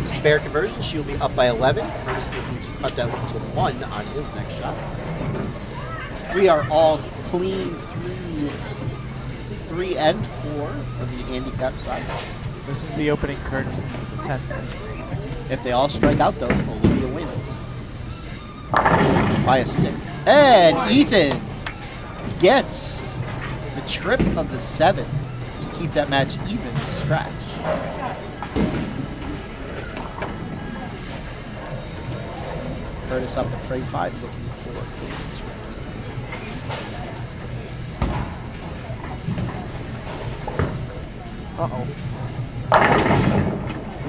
Spare conversion, she'll be up by 11. Curtis looking to cut that one to 1 on his next shot. We are all clean through 3 and 4 of the handicap side. This is the opening Curtis 10. If they all strike out though, Olivia wins. By a stick. And Ethan gets the trip of the 7 to keep that match even scratch. Curtis up at frame 5 looking for Uh-oh.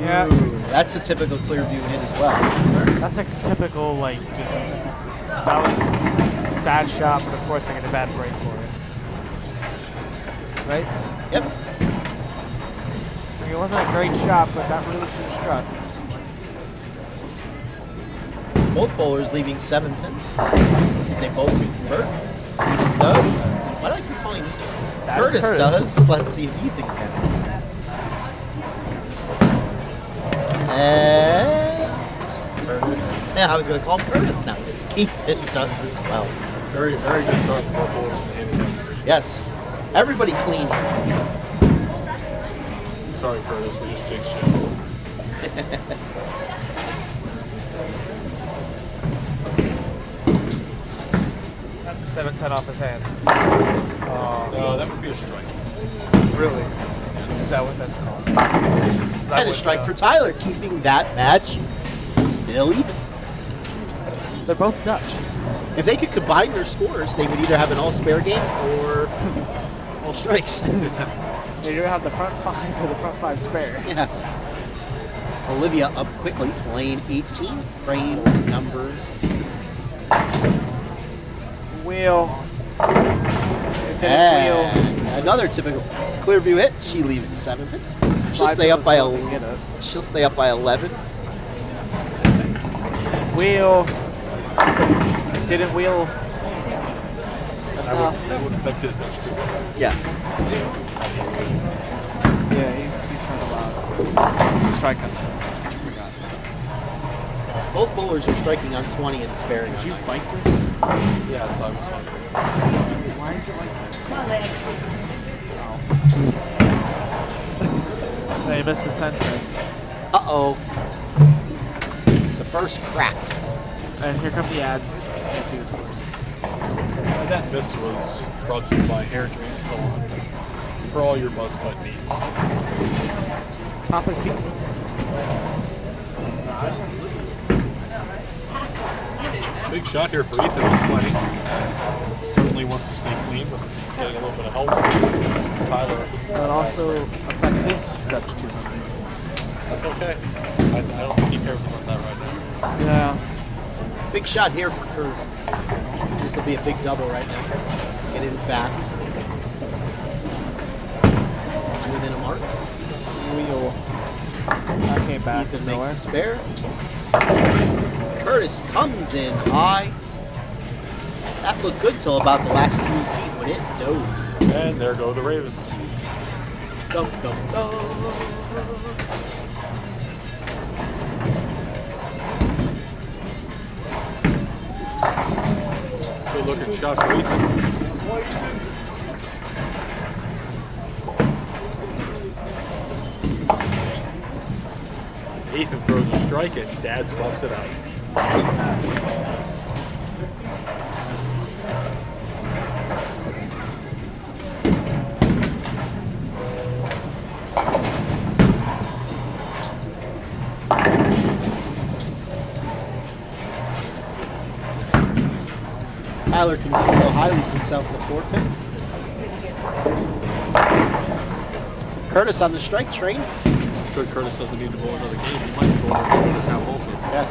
Yeah. Ooh, that's a typical Clearview hit as well. That's a typical, like, just, that was a bad shot, but of course I get a bad break for it. Right? Yep. I mean, it wasn't a great shot, but that really should have struck. Both bowlers leaving 7 pins. See if they both can convert. Ethan does. Why do I keep calling Curtis does? Let's see if Ethan can. And Curtis. Yeah, I was going to call him Curtis now. Ethan does as well. Very, very good start for both bowlers in the handicap. Yes. Everybody clean. Sorry, Curtis, we just jinxed you. That's a 7-10 off his hand. No, that would be a strike. Really? Is that what that's called? And a strike for Tyler, keeping that match still even. They're both Dutch. If they could combine their scores, they would either have an all-spare game or all strikes. You either have the front 5 or the front 5 spare. Yes. Olivia up quickly, lane 18, frame number 6. Wheel. And another typical Clearview hit. She leaves the 7 pin. She'll stay up by She'll stay up by 11. Wheel. Didn't wheel. That would affect his Dutch too. Yes. Yeah, he's trying to allow strike on that. Both bowlers are striking on 20 and sparing on 19. Fight this? Yes, I was fighting. Why is it like that? Oh. You missed the 10 pin. Uh-oh. The first crack. And here come the ads. Let's see the scores. And that miss was brought to you by Hair Dream Salon for all your buzz cut needs. Papa's Pizza. Big shot here for Ethan with 20. Certainly wants to stay clean, but getting a little bit of help. Tyler. That also affect his Dutch 200. That's okay. I don't think he cares about that right now. Yeah. Big shot here for Kurz. This will be a big double right now. Get it back. Within a mark. Wheel. That came back. Ethan makes a spare. Curtis comes in high. That looked good till about the last 3 feet when it dove. And there go the Ravens. Dum, dum, dum. Good looking shot for Ethan. Ethan throws a strike and Dad slops it out. Tyler can feel highly himself the 4 pin. Curtis on the strike train. Good Curtis doesn't need to bowl another game. He might bowl another half also. Yes.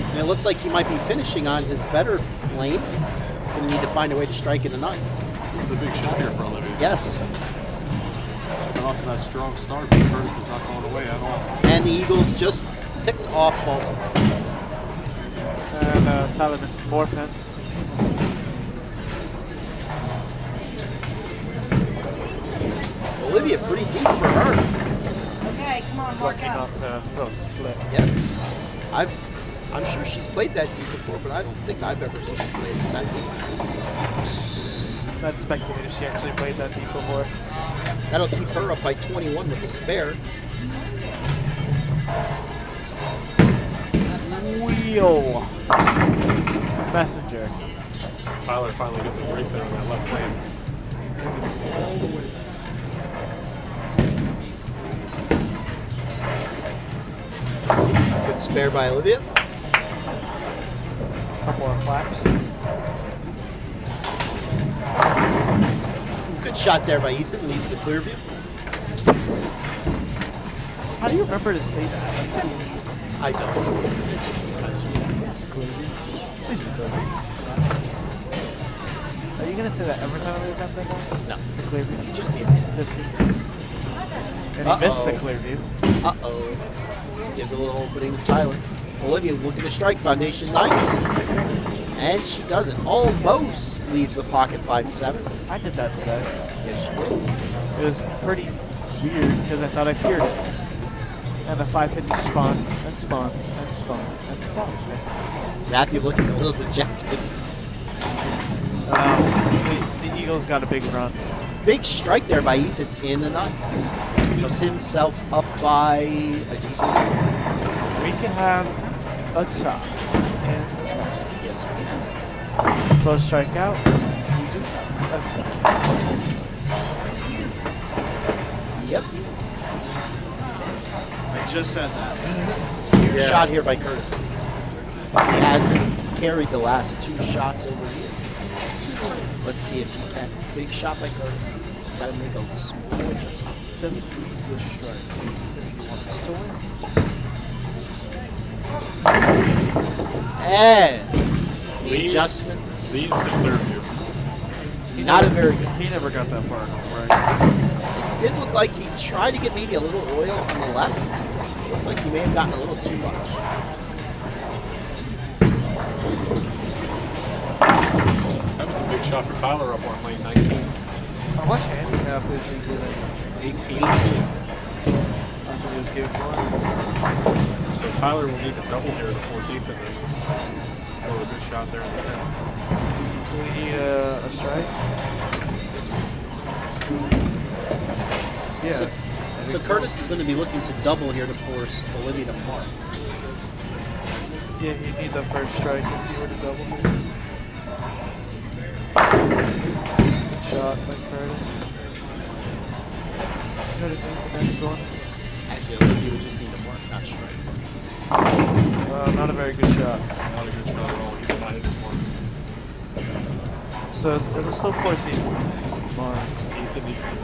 And it looks like he might be finishing on his better lane. Going to need to find a way to strike in the 9. This is a big shot here for Olivia. Yes. Coming off to that strong start, but Curtis is not going away at all. And the Eagles just picked off Baltimore. And Tyler missed the 4 pin. Olivia pretty deep for her. Okay, come on, mark Lucky up. not to throw split. Yes. I'm sure she's played that deep before, but I don't think I've ever seen her play that deep. That's speculated. She actually played that deep before. That'll keep her up by 21 with a spare. Wheel. Messenger. Tyler finally gets a break there on that left lane. All the way. Good spare by Olivia. Couple of flaps. Good shot there by Ethan. Leaves the Clearview. How do you remember to say that? That's pretty interesting. I don't. Are you gonna say that every time we attempt that now? No. The Clearview? Just here. Just here. And he missed the Clearview. Uh-oh. Gives a little opening to Tyler. Olivia looking to strike Foundation 9. And she doesn't. Almost leaves the pocket 5-7. I did that today. Yes, she did. It was pretty weird because I thought I feared it. And the 550 spawned, and spawned, and spawned, and spawned. Matthew looking a little dejected. The Eagles got a big run. Big strike there by Ethan in the 9th. Keeps himself up by a decent amount. We can have a tie in this match. Yes, we can. Close strike out. We do. That's it. Yep. I just said that. Huge shot here by Curtis. He hasn't carried the last 2 shots over here. Let's see if he can. Big shot by Curtis. Gotta make a small shot. Just use the strike if you want us to win. And the adjustment. Leaves the Clearview. Not a very good. He never got that far, right? It did look like he tried to get maybe a little oil on the left. Looks like he may have gotten a little too much. That was a big shot for Tyler up on lane 19. How much handicap is he doing? 18. I can just give one. So Tyler will need to double here to force Ethan to throw a good shot there in the 10. Do we need a strike? Yeah. So Curtis is going to be looking to double here to force Olivia to mark. Yeah, you need the first strike if you were to double here. Good shot by Curtis. Try to make the next one. Actually, Olivia would just need to mark, not strike. Not a very good shot. Not a good shot at all. He did not hit his mark. So it'll still force Ethan. Mark. Ethan needs to mark.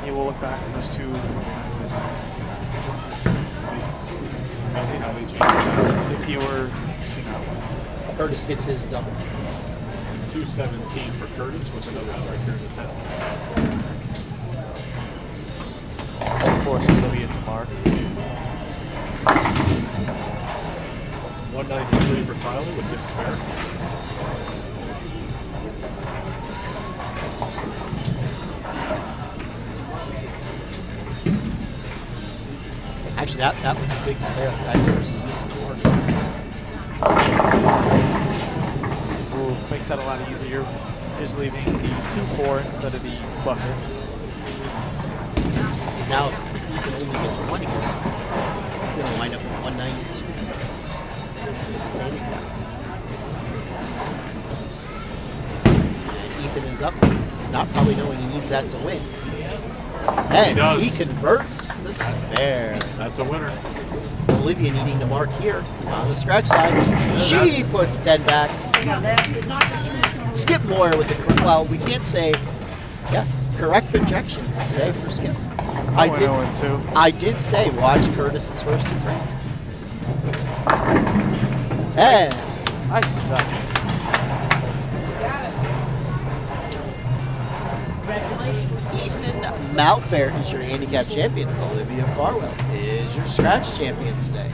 He will look back at those 2 distance. If he were to not win. Curtis gets his double. 217 for Curtis with another strike here in the 10th. So force Olivia to mark. 193 for Tyler with this spare. Actually, that was a big spare. That versus Ooh, makes that a lot easier. Just leaving the 2-4 instead of the bucket. Now, if Ethan only gets 1 here, he's going to wind up with 192. That's handicap. And Ethan is up, not probably knowing he needs that to win. And he converts the spare. That's a winner. Olivia needing to mark here on the scratch side. She puts 10 back. Skip Moore with the, well, we can't say, yes, correct projections today for Skip. I did say watch Curtis's first 2 frames. And I suck. Ethan Malfair is your handicap champion. Olivia Farwell is your scratch champion today.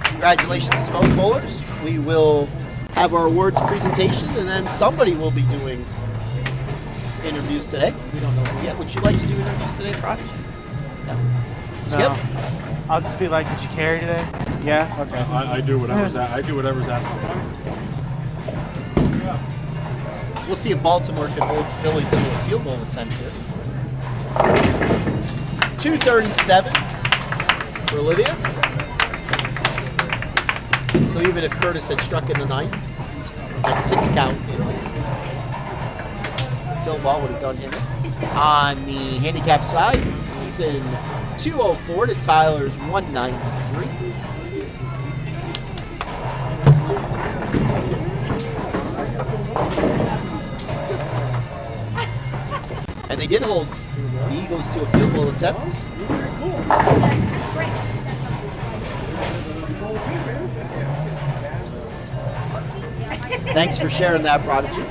Congratulations to both bowlers. We will have our awards presentation, and then somebody will be doing interviews today. We don't know who yet. Would you like to do interviews today, Prodigy? No. Skip? No. I'll just be like, did you carry today? Yeah? Okay. I do whatever's asked of me. We'll see if Baltimore can hold Philly to a field goal attempt here. 237 for Olivia. So even if Curtis had struck in the 9th, that 6 count in Phil Ball would have done him. On the handicap side, Ethan 204 to Tyler's 193. And they did hold the Eagles to a field goal attempt. Thanks for sharing that, Prodigy.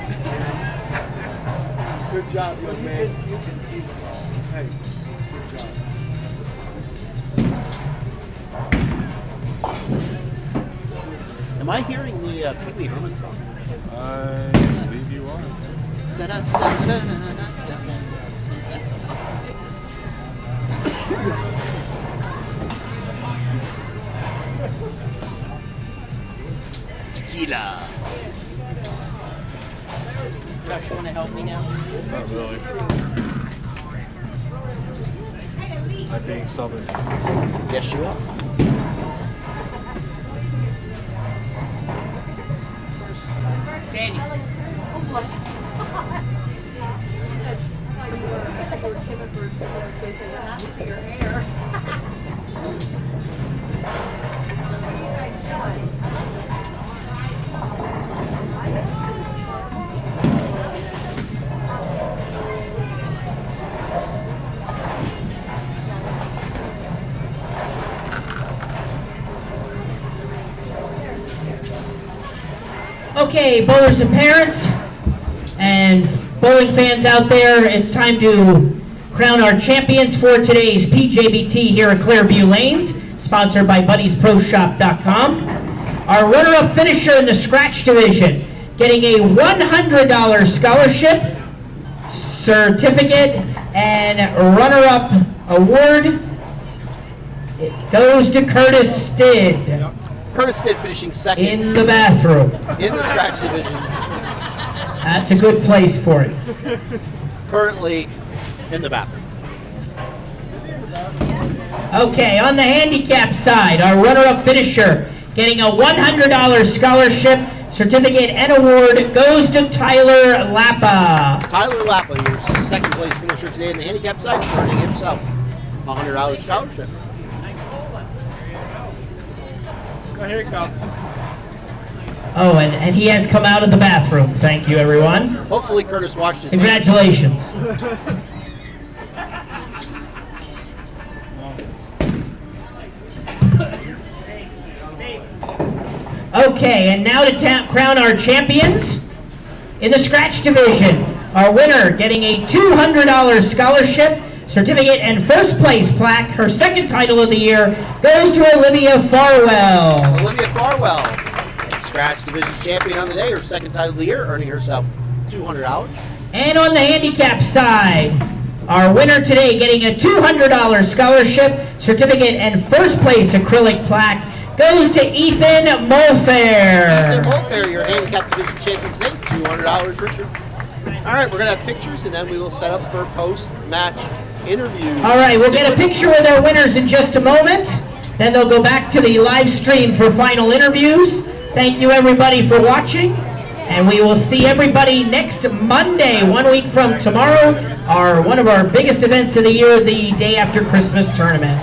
Good job, young man. You can keep. Hey, good job. Am I hearing the Pee Wee Herman song? I believe you are. Tequila. Josh, you want to help me now? Not really. I'm being summoned. Yes, you are. Danny. Okay, bowlers and parents, and bowling fans out there, it's time to crown our champions for today's PJBT here at Clearview Lanes, sponsored by BuddiesProShop.com. Our runner-up finisher in the scratch division, getting a $100 scholarship, certificate, and runner-up award. It goes to Curtis Stidd. Curtis Stidd finishing second in the bathroom. In the scratch division. That's a good place for it. Currently in the bathroom. Okay, on the handicap side, our runner-up finisher getting a $100 scholarship, certificate, and award goes to Tyler Lappa. Tyler Lappa, your second place finisher today in the handicap side, earning himself a $100 scholarship. Oh, here it comes. Oh, and he has come out of the bathroom. Thank you, everyone. Hopefully Curtis washed his Congratulations. Okay, and now to crown our champions in the scratch division. Our winner getting a $200 scholarship, certificate, and first place plaque. Her second title of the year goes to Olivia Farwell. Olivia Farwell, scratch division champion on the day, her second title of the year, earning herself $200. And on the handicap side, our winner today getting a $200 scholarship, certificate, and first place acrylic plaque goes to Ethan Mulfair. Ethan Mulfair, your handicap division champion today, $200, Richard. All right, we're going to have pictures, and then we will set up for post-match interviews. All right, we'll get a picture with our winners in just a moment. Then they'll go back to the live stream for final interviews. Thank you, everybody, for watching. And we will see everybody next Monday, 1 week from tomorrow, one of our biggest events of the year, the day after Christmas tournament.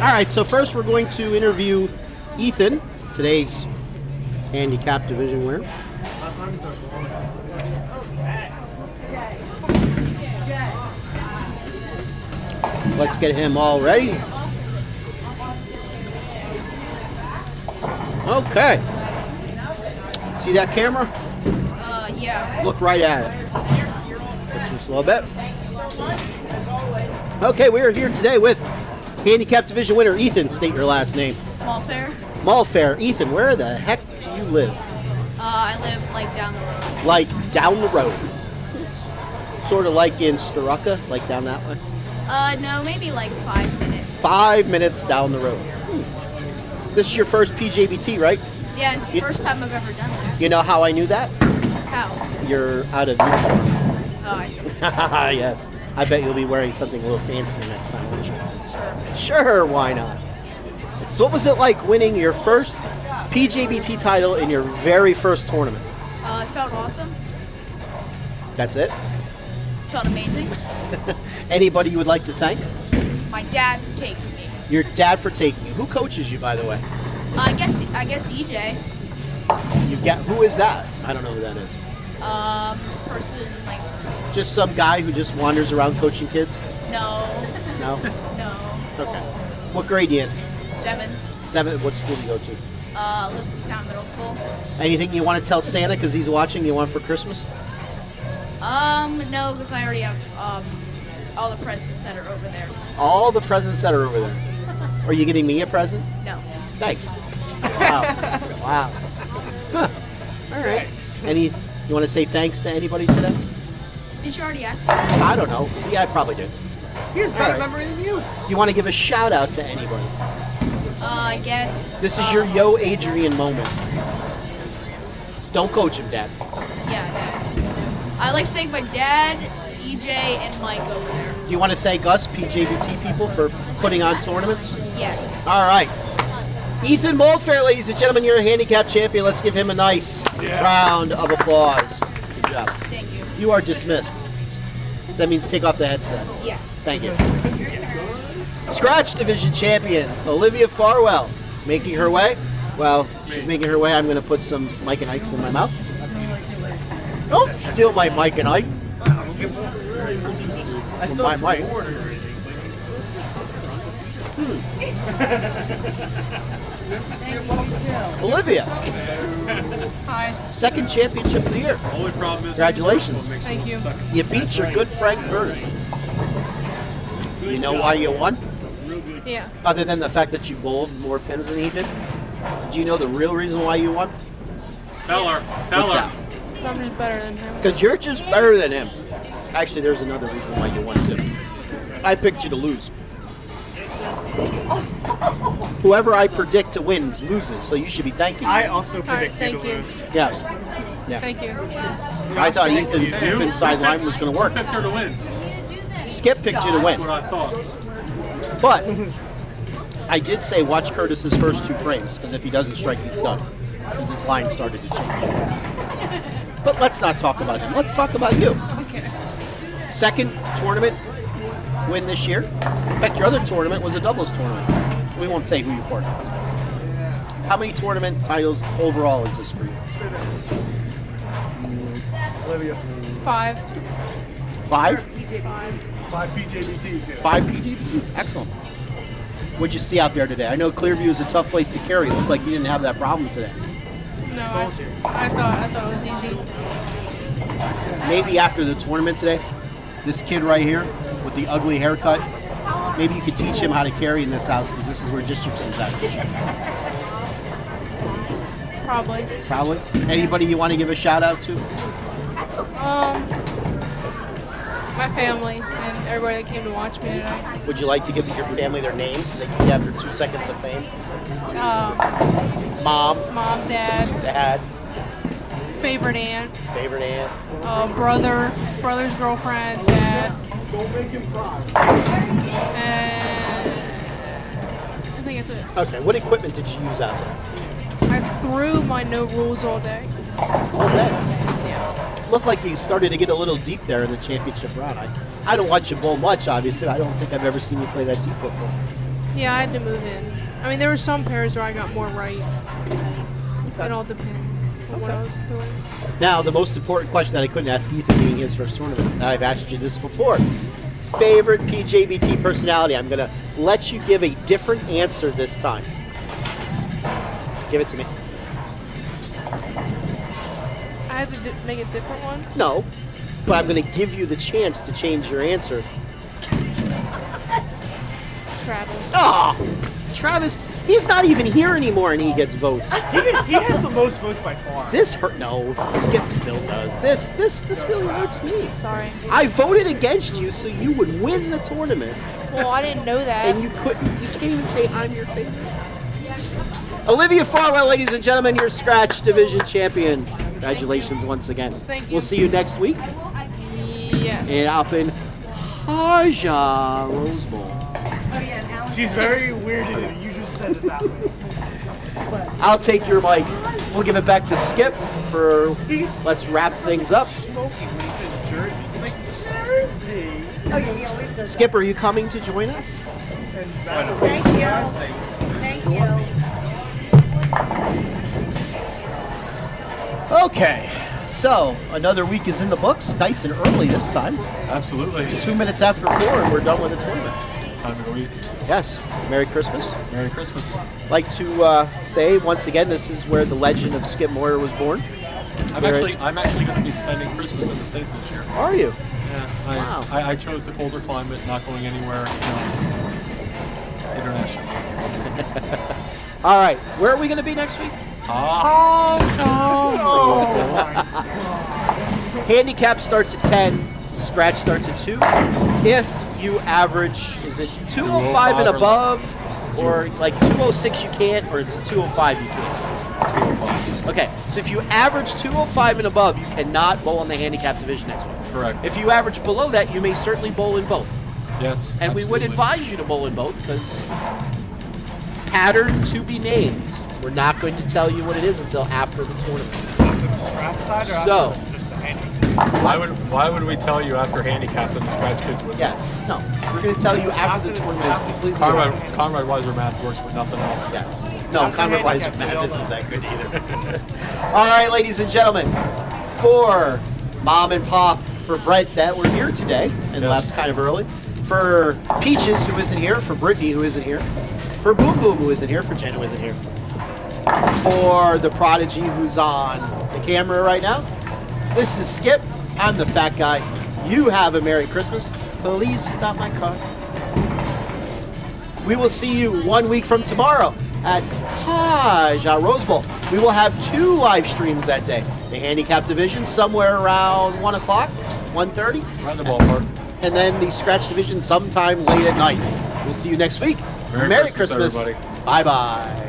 All right, so first we're going to interview Ethan, today's handicap division winner. Let's get him all ready. Okay. See that camera? Yeah. Look right at it. Just a little bit. Okay, we are here today with handicap division winner Ethan. State your last name. Malfair. Malfair. Ethan, where the heck do you live? I live like down the road. Like down the road. Sort of like in Starucca, like down that way. No, maybe like 5 minutes. 5 minutes down the road. This is your first PJBT, right? Yeah, it's the first time I've ever done this. You know how I knew that? How? You're out of uniform. Oh, I see. Yes. I bet you'll be wearing something a little fancier next time, won't you? Sure, why not? So what was it like winning your first PJBT title in your very first tournament? It felt awesome. That's it? Felt amazing. Anybody you would like to thank? My dad for taking me. Your dad for taking you. Who coaches you, by the way? I guess EJ. Who is that? I don't know who that is. This person, like... Just some guy who just wanders around coaching kids? No. No? No. Okay. What grade are you in? 7. 7. What school do you go to? Elizabethtown Middle School. Anything you want to tell Santa because he's watching you want for Christmas? No, because I already have, all the presents that are over there. So. All the presents that are over there. Are you getting me a present? No. Thanks. Wow. Wow. Huh. All right. You want to say thanks to anybody today? Did you already ask me that? I don't know. Yeah, I probably did. He's better memory than you. You want to give a shout out to anybody? I guess. This is your Yo Adrian moment. Don't coach him, Dad. Yeah. I'd like to thank my dad, EJ, and Mike over there. Do you want to thank us, PJBT people, for putting on tournaments? Yes. All right. Ethan Mulfair, ladies and gentlemen, you're a handicap champion. Let's give him a nice round of applause. Good job. Thank you. You are dismissed. So that means take off the headset. Yes. Thank you. Scratch Division champion, Olivia Farwell, making her way. Well, she's making her way. I'm going to put some Mike and Ike's in my mouth. Don't steal my Mike and Ike. I still my have Mike. Olivia. Hi. Second championship of the year. Only problem is Congratulations. Thank you. You beat your good friend Curtis. You know why you won? Yeah. Other than the fact that you bowled more pins than he did? Do you know the real reason why you won? Tell her. Tell her. So I'm just better than him. Because you're just better than him. Actually, there's another reason why you won too. I picked you to lose. Whoever I predict to win loses, so you should be thanking me. I also Alright, predict you thank to you. lose. Yes. Yeah. Thank you. I thought Ethan's inside line was going to work. Picked her to win. Skip picked you to win. That's what I thought. But I did say watch Curtis's first 2 frames, because if he doesn't strike, he's done. Because his line started to change. But let's not talk about him. Let's talk about you. Okay. Second tournament win this year. In fact, your other tournament was a doubles tournament. We won't say who your partner was. How many tournament titles overall is this for you? Olivia. 5. 5? 5 PJBTs. 5 PJBTs. Excellent. What'd you see out there today? I know Clearview is a tough place to carry. It looked like you didn't have that problem today. No, I thought it was easy. Maybe after the tournament today, this kid right here with the ugly haircut, maybe you could teach him how to carry in this house, because this is where districts is at. Probably. Probably. Anybody you want to give a shout out to? My family and everybody that came to watch me today. Would you like to give your family their names so they can have their 2 seconds of fame? Mom. Mom, Dad. Dad. Favorite aunt. Favorite aunt. Brother's girlfriend, Dad. And I think that's it. Okay, what equipment did you use out there? I threw my no rules all day. All day? Yeah. Looked like you started to get a little deep there in the championship round. I don't watch you bowl much, obviously. I don't think I've ever seen you play that deep before. Yeah, I had to move in. I mean, there were some pairs where I got more right. Okay. It all depends on what I was doing. Now, the most important question that I couldn't ask Ethan doing his first tournament, and I've asked you this before. Favorite PJBT personality? I'm going to let you give a different answer this time. Give it to me. I had to make a different one? No, but I'm going to give you the chance to change your answer. Travis. Oh, Travis He's not even here anymore, and he gets votes. He has the most votes by far. This hurt. No, Skip still does. This really hurts me. Sorry. I voted against you so you would win the tournament, Well, I didn't know that. and you couldn't. You can't even say I'm your favorite. Olivia Farwell, ladies and gentlemen, your Scratch Division champion. Congratulations once again. Thank you. We'll see you next week. Yes. And up in Haja Rose Bowl. She's very weirded if you just said it that way. I'll take your mic. We'll give it back to Skip for let's wrap things up. Smoking when he says Jersey. He's like, Jersey. Okay, he always does Skip, are you coming to join us? Thank you. Thank you. Okay, so another week is in the books. Nice and early this time. Absolutely. It's 2 minutes after 4 and we're done with the tournament. Time to go eat. Yes, Merry Christmas. Merry Christmas. Like to say once again, this is where the legend of Skip Moyer was born. I'm actually going to be spending Christmas in the States this year. Are you? Yeah. Wow. I chose the colder climate, not going anywhere international. All right, where are we going to be next week? Handicap starts at 10, scratch starts at 2. If you average, is it 205 and above, or like 206 you can't, or is it 205 you can't? 205. Okay, so if you average 205 and above, you cannot bowl in the handicap division next week. Correct. If you average below that, you may certainly bowl in both. Yes. And we would absolutely. advise you to bowl in both because pattern to be named. We're not going to tell you what it is until after the tournament. After the scratch side or So, after just the handicap? Why would we tell you after handicap that the scratch kids would? yes, no. We're going to tell you after the tournament is completely Conrad Weiser math works for nothing else. Yes. No, After Conrad Weiser handicap, math we isn't that good either. All right, ladies and gentlemen, for Mom and Pop, for Brett that were here today and left kind of early, for Peaches who isn't here, for Brittany who isn't here, for Boom Boom who isn't here, for Jen who isn't here, for the Prodigy who's on the camera right now. This is Skip. I'm the fat guy. You have a Merry Christmas. Please stop my car. We will see you 1 week from tomorrow at Haja Rose Bowl. We will have 2 live streams that day. The handicap division somewhere around 1 o'clock, 1:30. Around the ballpark. And then the scratch division sometime late at night. We'll see you next week. Merry Christmas, everybody. Bye-bye.